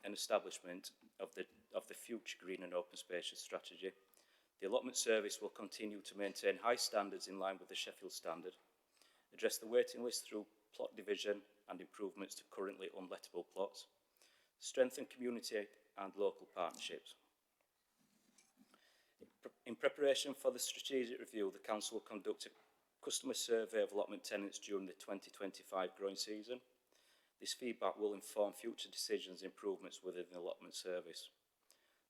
and establishment of the future green and open spaces strategy, the allotment service will continue to maintain high standards in line with the Sheffield standard, address the waiting list through plot division and improvements to currently unlettable plots, strengthen community and local partnerships. In preparation for the strategic review, the Council will conduct a customer survey of allotment tenants during the 2025 growing season. This feedback will inform future decisions and improvements within the allotment service.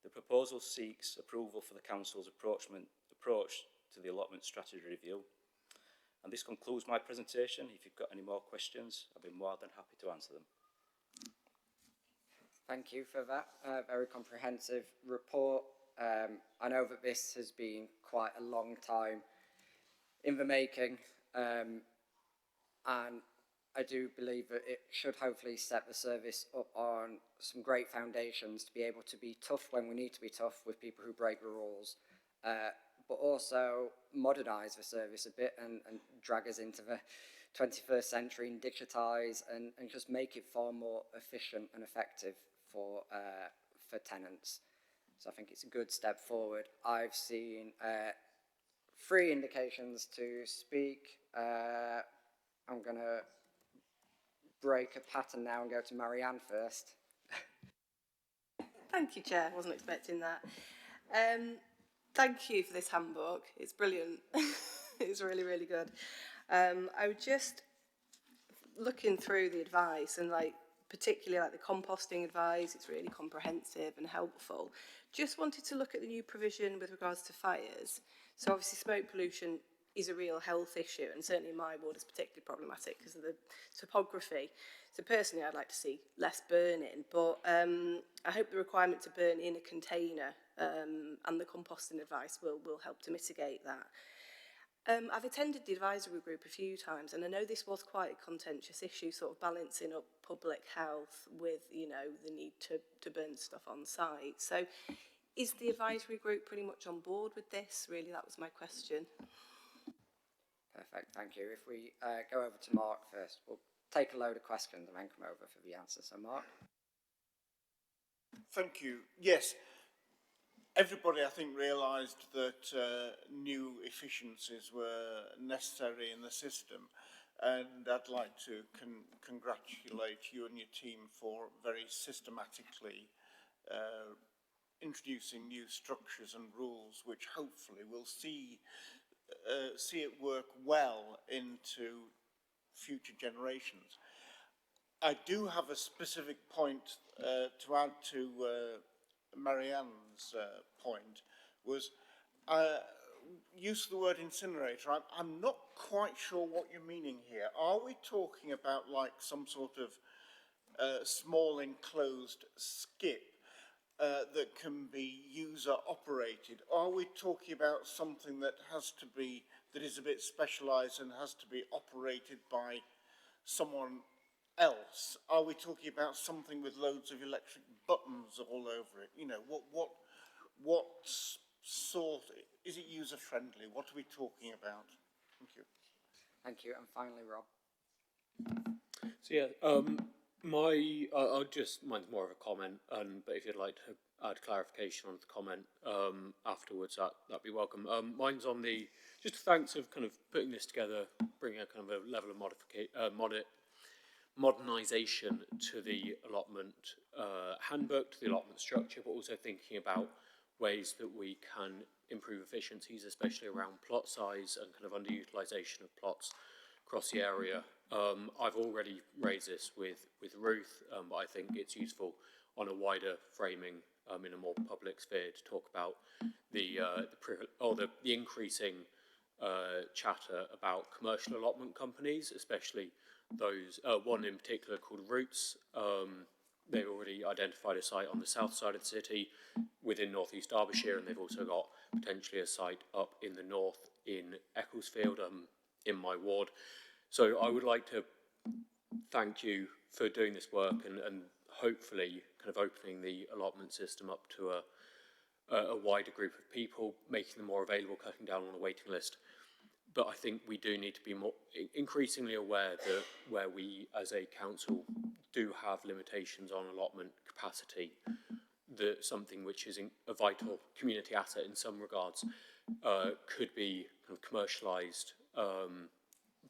The proposal seeks approval for the Council's approach to the allotment strategy review. And this concludes my presentation. If you've got any more questions, I'll be more than happy to answer them. Thank you for that very comprehensive report. I know that this has been quite a long time in the making, and I do believe that it should hopefully set the service up on some great foundations to be able to be tough when we need to be tough with people who break the rules, but also modernise the service a bit and drag us into the 21st century and digitise and just make it far more efficient and effective for tenants. So I think it's a good step forward. I've seen 3 indications to speak. I'm going to break a pattern now and go to Marianne first. Thank you, Chair. I wasn't expecting that. Thank you for this handbook. It's brilliant. It's really, really good. I was just looking through the advice and particularly the composting advice. It's really comprehensive and helpful. Just wanted to look at the new provision with regards to fires. So obviously smoke pollution is a real health issue, and certainly in my ward is particularly problematic because of the topography. So personally, I'd like to see less burning, but I hope the requirement to burn in a container and the composting advice will help to mitigate that. I've attended the advisory group a few times, and I know this was quite a contentious issue, sort of balancing up public health with, the need to burn stuff on site. So is the advisory group pretty much on board with this? Really, that was my question. Perfect, thank you. If we go over to Mark first, we'll take a load of questions and then come over for the answer. So Mark. Thank you. Yes, everybody I think realised that new efficiencies were necessary in the system, and I'd like to congratulate you and your team for very systematically introducing new structures and rules which hopefully will see it work well into future generations. I do have a specific point to add to Marianne's point, was use of the word incinerator. I'm not quite sure what you're meaning here. Are we talking about some sort of small enclosed skip that can be user operated? Are we talking about something that is a bit specialised and has to be operated by someone else? Are we talking about something with loads of electric buttons all over it? What sort, is it user friendly? What are we talking about? Thank you. Thank you, and finally Rob. So yeah, mine's more of a comment, but if you'd like to add clarification on the comment afterwards, that'd be welcome. Mine's on just thanks of kind of putting this together, bringing a kind of a level of modernisation to the allotment handbook, to the allotment structure, but also thinking about ways that we can improve efficiencies, especially around plot size and kind of underutilisation of plots across the area. I've already raised this with Ruth, but I think it's useful on a wider framing in a more public sphere to talk about the increasing chatter about commercial allotment companies, especially those, one in particular called Roots. They've already identified a site on the south side of the city within North East Derbyshire, and they've also got potentially a site up in the north in Ecclesfield, in my ward. So I would like to thank you for doing this work and hopefully kind of opening the allotment system up to a wider group of people, making them more available, cutting down on the waiting list. But I think we do need to be more increasingly aware that where we as a council do have limitations on allotment capacity, that something which is a vital community asset in some regards could be kind of commercialised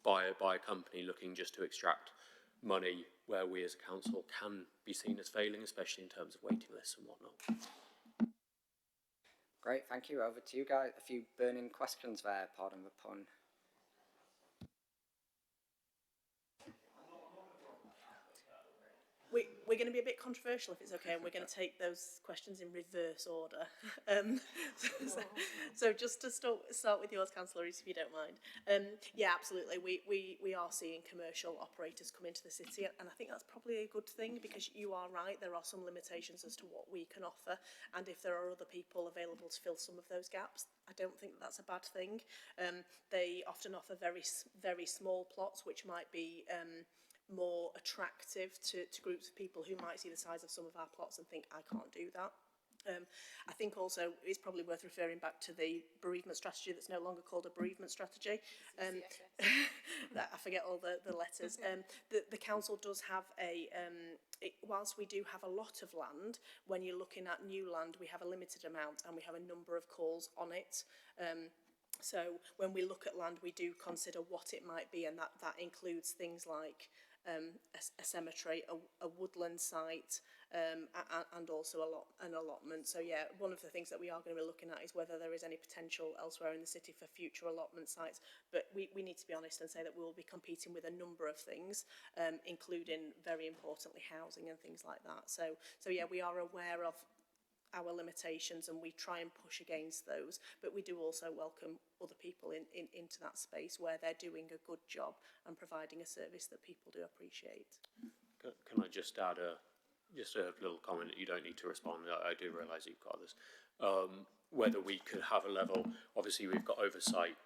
by a company looking just to extract money, where we as a council can be seen as failing, especially in terms of waiting lists and whatnot. Great, thank you. Over to you guys. A few burning questions there, pardon the pun. We're going to be a bit controversial if it's okay, and we're going to take those questions in reverse order. So just to start with yours, Councillor Rees, if you don't mind. Yeah, absolutely. We are seeing commercial operators come into the city, and I think that's probably a good thing, because you are right, there are some limitations as to what we can offer, and if there are other people available to fill some of those gaps, I don't think that's a bad thing. They often offer very small plots, which might be more attractive to groups of people who might see the size of some of our plots and think, I can't do that. I think also it's probably worth referring back to the bereavement strategy that's no longer called a bereavement strategy. I forget all the letters. The council does have whilst we do have a lot of land, when you're looking at new land, we have a limited amount and we have a number of calls on it. So when we look at land, we do consider what it might be, and that includes things like a cemetery, a woodland site, and also an allotment. So yeah, one of the things that we are going to be looking at is whether there is any potential elsewhere in the city for future allotment sites. But we need to be honest and say that we will be competing with a number of things, including, very importantly, housing and things like that. So yeah, we are aware of our limitations and we try and push against those, but we do also welcome other people into that space where they're doing a good job and providing a service that people do appreciate. Can I just add a little comment? You don't need to respond. I do realise you've got this. Whether we could have a level, obviously we've got oversight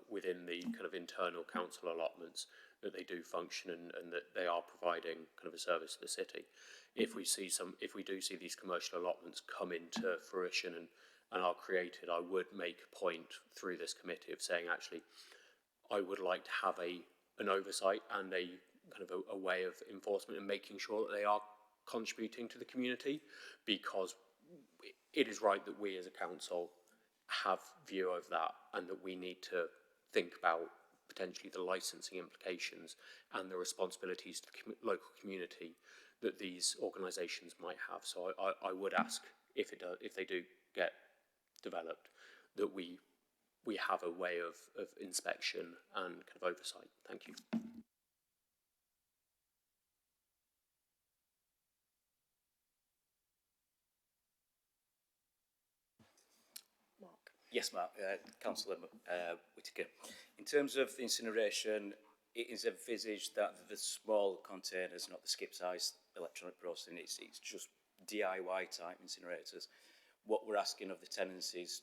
within the kind of internal council allotments, that they do function and that they are providing kind of a service to the city. If we do see these commercial allotments come into fruition and are created, I would make a point through this committee of saying, actually, I would like to have an oversight and a kind of a way of enforcement and making sure that they are contributing to the community, because it is right that we as a council have view of that, and that we need to think about potentially the licensing implications and the responsibilities to the local community that these organisations might have. So I would ask, if they do get developed, that we have a way of inspection and kind of oversight. Thank you. Yes, Mark, Councillor Whittaker. In terms of the incineration, it is envisaged that the small containers, not the skip-sized electronic processing, it's just DIY type incinerators. What we're asking of the tenancies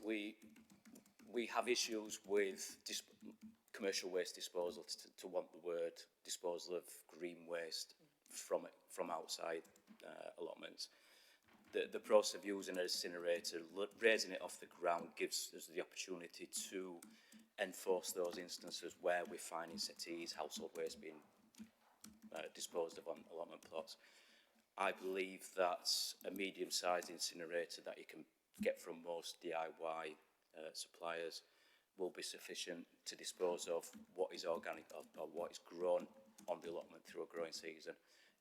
we have issues with commercial waste disposal, to want the word disposal of green waste from outside allotments. The process of using an incinerator, raising it off the ground, gives us the opportunity to enforce those instances where we're finding settees, household waste being disposed of on allotment plots. I believe that a medium-sized incinerator that you can get from most DIY suppliers will be sufficient to dispose of what is organic or what is grown on the allotment through a growing season.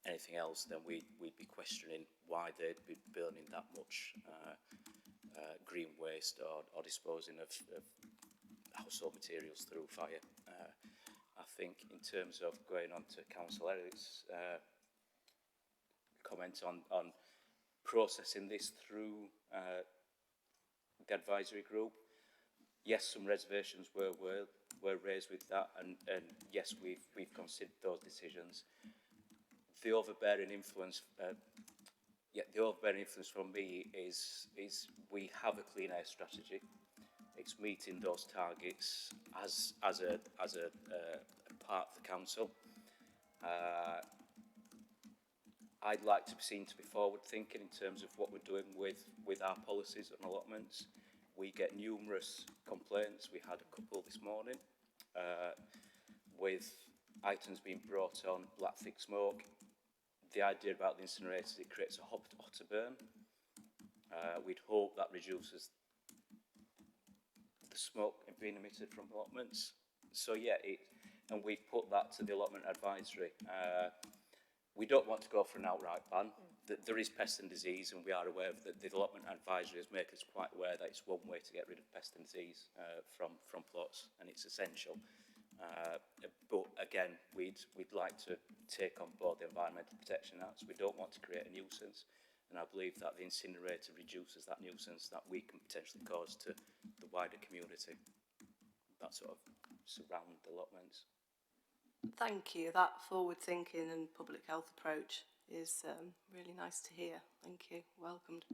Anything else, then we'd be questioning why they'd be burning that much green waste or disposing of household materials through fire. I think in terms of going on to Council Eric's comment on processing this through the advisory group, yes, some reservations were raised with that, and yes, we've considered those decisions. The overbearing influence, from me is we have a clean air strategy. It's meeting those targets as a part of the council. I'd like to be seen to be forward thinking in terms of what we're doing with our policies and allotments. We get numerous complaints. We had a couple this morning with items being brought on, black thick smoke. The idea about the incinerators, it creates a hotter burn. We'd hope that reduces the smoke being emitted from allotments. So yeah, and we've put that to the allotment advisory. We don't want to go for an outright ban. There is pest and disease, and we are aware that the allotment advisory has made us quite aware that it's one way to get rid of pest and disease from plots, and it's essential. But again, we'd like to take on board the Environmental Protection Acts. We don't want to create a nuisance, and I believe that the incinerator reduces that nuisance that we can potentially cause to the wider community that sort of surround the allotments. Thank you. That forward thinking and public health approach is really nice to hear. Thank you. Welcomed.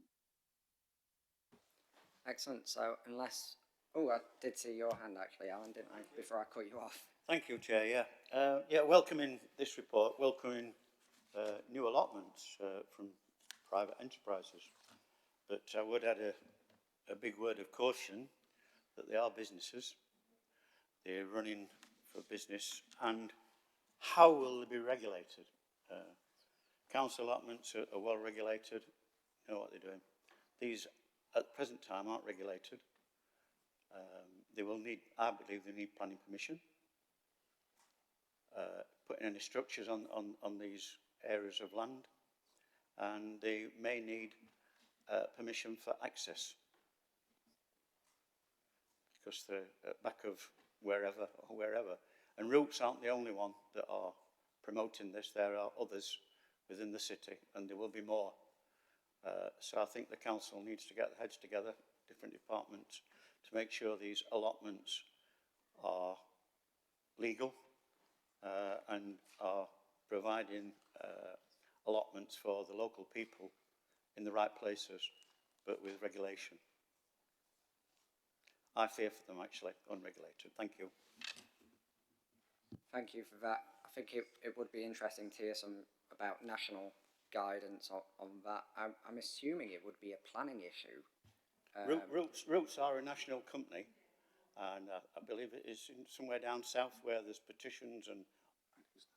Excellent. So unless... Oh, I did see your hand actually, Alan, didn't I, before I cut you off? Thank you, Chair, yeah. Welcoming this report, welcoming new allotments from private enterprises. But I would add a big word of caution that they are businesses. They're running for business, and how will they be regulated? Council allotments are well regulated, know what they're doing. These, at the present time, aren't regulated. They will need, I believe, they need planning permission. Putting any structures on these areas of land, and they may need permission for access because they're at back of wherever. And Roots aren't the only one that are promoting this. There are others within the city, and there will be more. So I think the council needs to get their heads together, different departments, to make sure these allotments are legal and are providing allotments for the local people in the right places, but with regulation. I fear for them, actually, unregulated. Thank you. Thank you for that. I think it would be interesting to hear some about national guidance on that. I'm assuming it would be a planning issue. Roots are a national company, and I believe it is somewhere down south where there's petitions and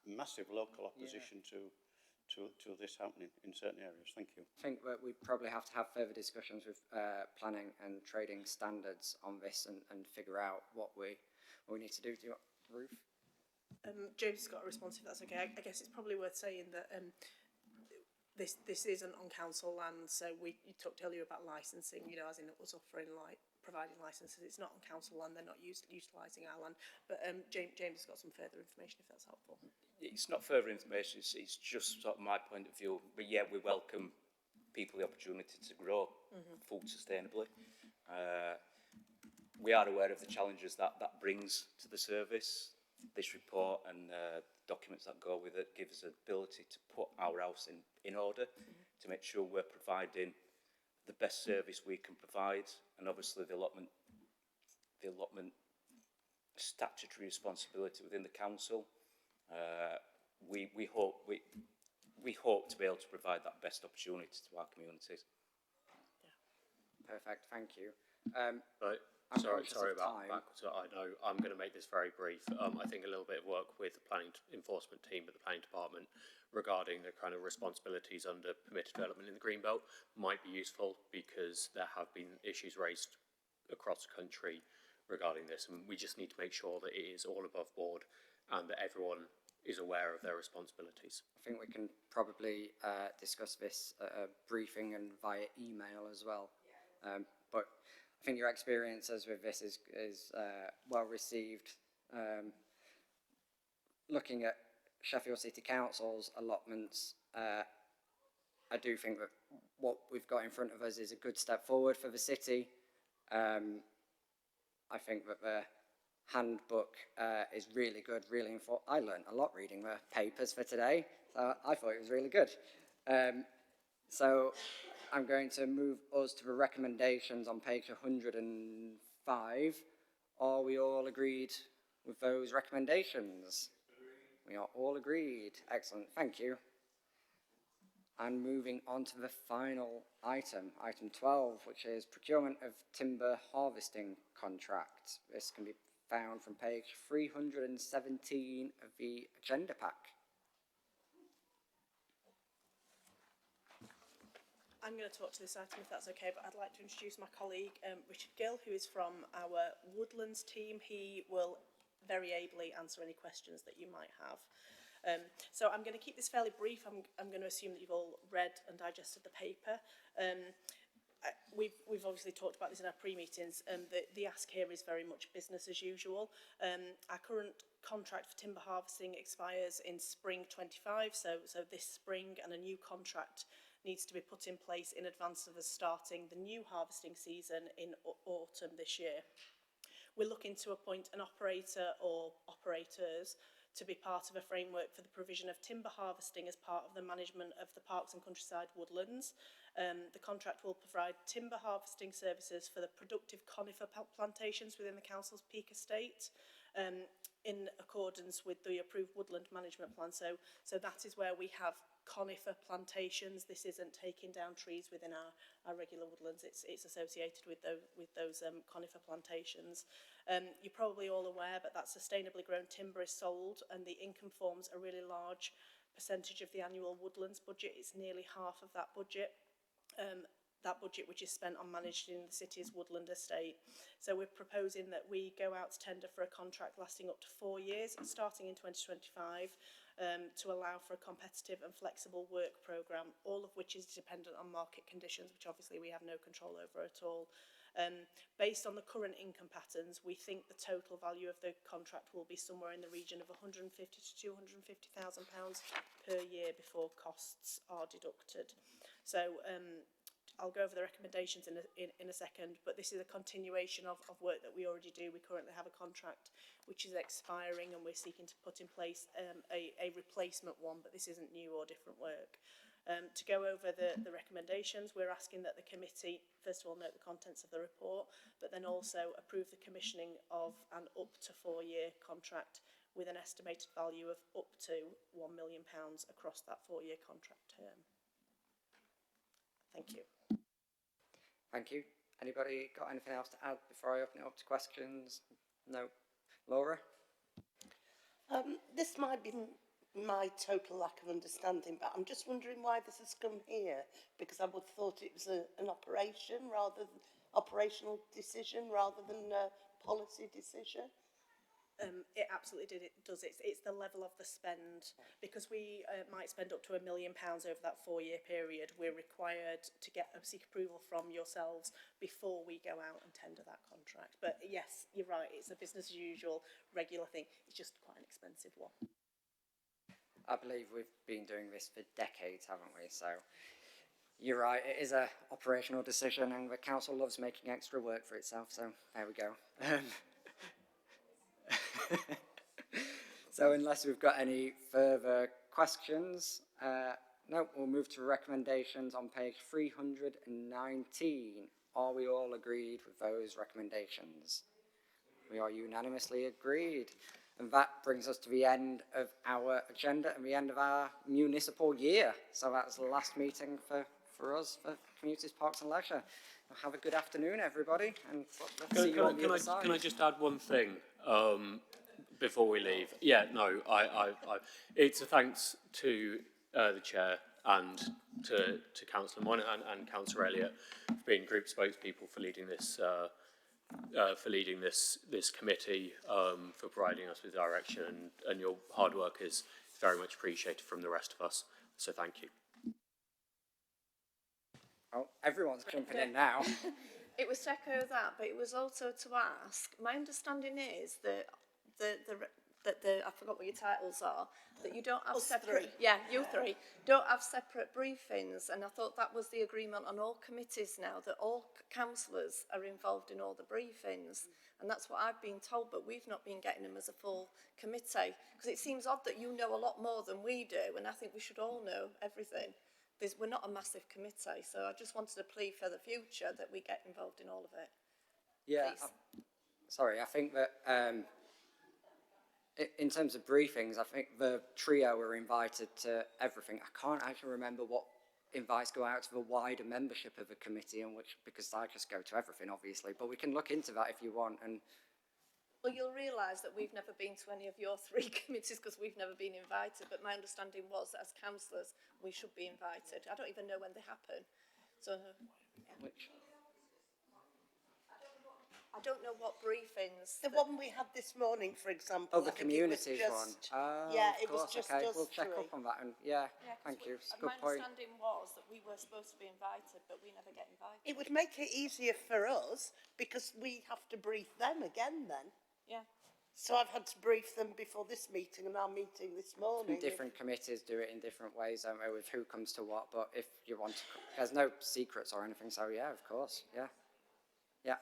massive local opposition to this happening in certain areas. Thank you. I think that we probably have to have further discussions with planning and trading standards on this and figure out what we need to do. Do you want, Ruth? James has got a response if that's okay. I guess it's probably worth saying that this isn't on council land, so you talked earlier about licensing, you know, as in us offering, like, providing licenses. It's not on council land, they're not utilising our land, but James has got some further information if that's helpful. It's not further information, it's just sort of my point of view, but yeah, we welcome people the opportunity to grow food sustainably. We are aware of the challenges that brings to the service. This report and documents that go with it give us the ability to put our house in order, to make sure we're providing the best service we can provide, and obviously the allotment statutory responsibility within the council. We hope to be able to provide that best opportunity to our communities. Yeah. Perfect, thank you. Sorry about that. So I know I'm going to make this very brief. I think a little bit of work with the planning enforcement team at the planning department regarding the kind of responsibilities under permitted development in the Greenbelt might be useful, because there have been issues raised across the country regarding this, and we just need to make sure that it is all above board and that everyone is aware of their responsibilities. I think we can probably discuss this at a briefing and via email as well. But I think your experiences with this is well received. Looking at Sheffield City Council's allotments, I do think that what we've got in front of us is a good step forward for the city. I think that the handbook is really good, really informative. I learned a lot reading the papers for today, so I thought it was really good. So I'm going to move us to the recommendations on page 105. Are we all agreed with those recommendations? We are all agreed. Excellent, thank you. And moving on to the final item, item 12, which is procurement of timber harvesting contract. This can be found from page 317 of the agenda pack. I'm going to talk to this item if that's okay, but I'd like to introduce my colleague Richard Gill, who is from our Woodlands team. He will very ably answer any questions that you might have. So I'm going to keep this fairly brief. I'm going to assume that you've all read and digested the paper. We've obviously talked about this in our pre-meetings. The ask here is very much business as usual. Our current contract for timber harvesting expires in spring 25, so this spring, and a new contract needs to be put in place in advance of us starting the new harvesting season in autumn this year. We're looking to appoint an operator or operators to be part of a framework for the provision of timber harvesting as part of the management of the Parks and Countryside woodlands. The contract will provide timber harvesting services for the productive conifer plantations within the council's peak estate, in accordance with the approved woodland management plan. So that is where we have conifer plantations. This isn't taking down trees within our regular woodlands. It's associated with those conifer plantations. You're probably all aware, but that sustainably grown timber is sold, and the income forms a really large percentage of the annual woodlands budget. It's nearly half of that budget. That budget which is spent on managing the city's woodland estate. So we're proposing that we go out to tender for a contract lasting up to 4 years, starting in 2025, to allow for a competitive and flexible work programme, all of which is dependent on market conditions, which obviously we have no control over at all. Based on the current income patterns, we think the total value of the contract will be somewhere in the region of £150,000 to £250,000 per year before costs are deducted. So I'll go over the recommendations in a second, but this is a continuation of work that we already do. We currently have a contract which is expiring, and we're seeking to put in place a replacement one, but this isn't new or different work. To go over the recommendations, we're asking that the committee, first of all, note the contents of the report, but then also approve the commissioning of an up to 4-year contract with an estimated value of up to £1 million across that 4-year contract term. Thank you. Thank you. Anybody got anything else to add before I open it up to questions? No. Laura? This might be my total lack of understanding, but I'm just wondering why this has come here, because I would have thought it was an operational decision rather than a policy decision. It absolutely does. It's the level of the spend. Because we might spend up to £1 million over that 4-year period, we're required to seek approval from yourselves before we go out and tender that contract. But yes, you're right, it's a business as usual, regular thing. It's just quite an expensive one. I believe we've been doing this for decades, haven't we? So you're right, it is an operational decision, and the council loves making extra work for itself, so there we go. So unless we've got any further questions, no, we'll move to recommendations on page 319. Are we all agreed with those recommendations? We are unanimously agreed. And that brings us to the end of our agenda and the end of our municipal year. So that's the last meeting for us, for Communities, Parks and Leisure. Have a good afternoon, everybody, and let's see you on the other side. Can I just add one thing before we leave? Yeah, no, it's a thanks to the chair and to Councillor Moynihan and Councillor Elliott for being group spokespeople for leading this this committee, for providing us with direction, and your hard work is very much appreciated from the rest of us. So thank you. Oh, everyone's jumping in now. It was to echo that, but it was also to ask. My understanding is that I forgot what your titles are. That you don't have separate. Yeah, you three don't have separate briefings, and I thought that was the agreement on all committees now, that all councillors are involved in all the briefings, and that's what I've been told. But we've not been getting them as a full committee, because it seems odd that you know a lot more than we do, and I think we should all know everything. We're not a massive committee, so I just wanted to plea for the future that we get involved in all of it. Yeah, sorry, I think that in terms of briefings, I think the trio were invited to everything. I can't actually remember what invites go out to the wider membership of a committee, and which, because I just go to everything, obviously, but we can look into that if you want. And Well, you'll realise that we've never been to any of your 3 committees because we've never been invited, but my understanding was that as councillors, we should be invited. I don't even know when they happen. So, which, I don't know what briefings. The one we had this morning, for example. oh, the I think it was communities just- one. yeah, of it was course, just okay. us We'll check 3. up on that. And yeah, thank you. It's a good My point. understanding was that we were supposed to be invited, but we never get invited. It would make it easier for us because we have to brief them again then. Yeah. So I've had to brief them before this meeting and our meeting this morning. And different committees do it in different ways, don't they, with who comes to what. But if you want to, there's no secrets or anything. So yeah, of course, yeah, yeah.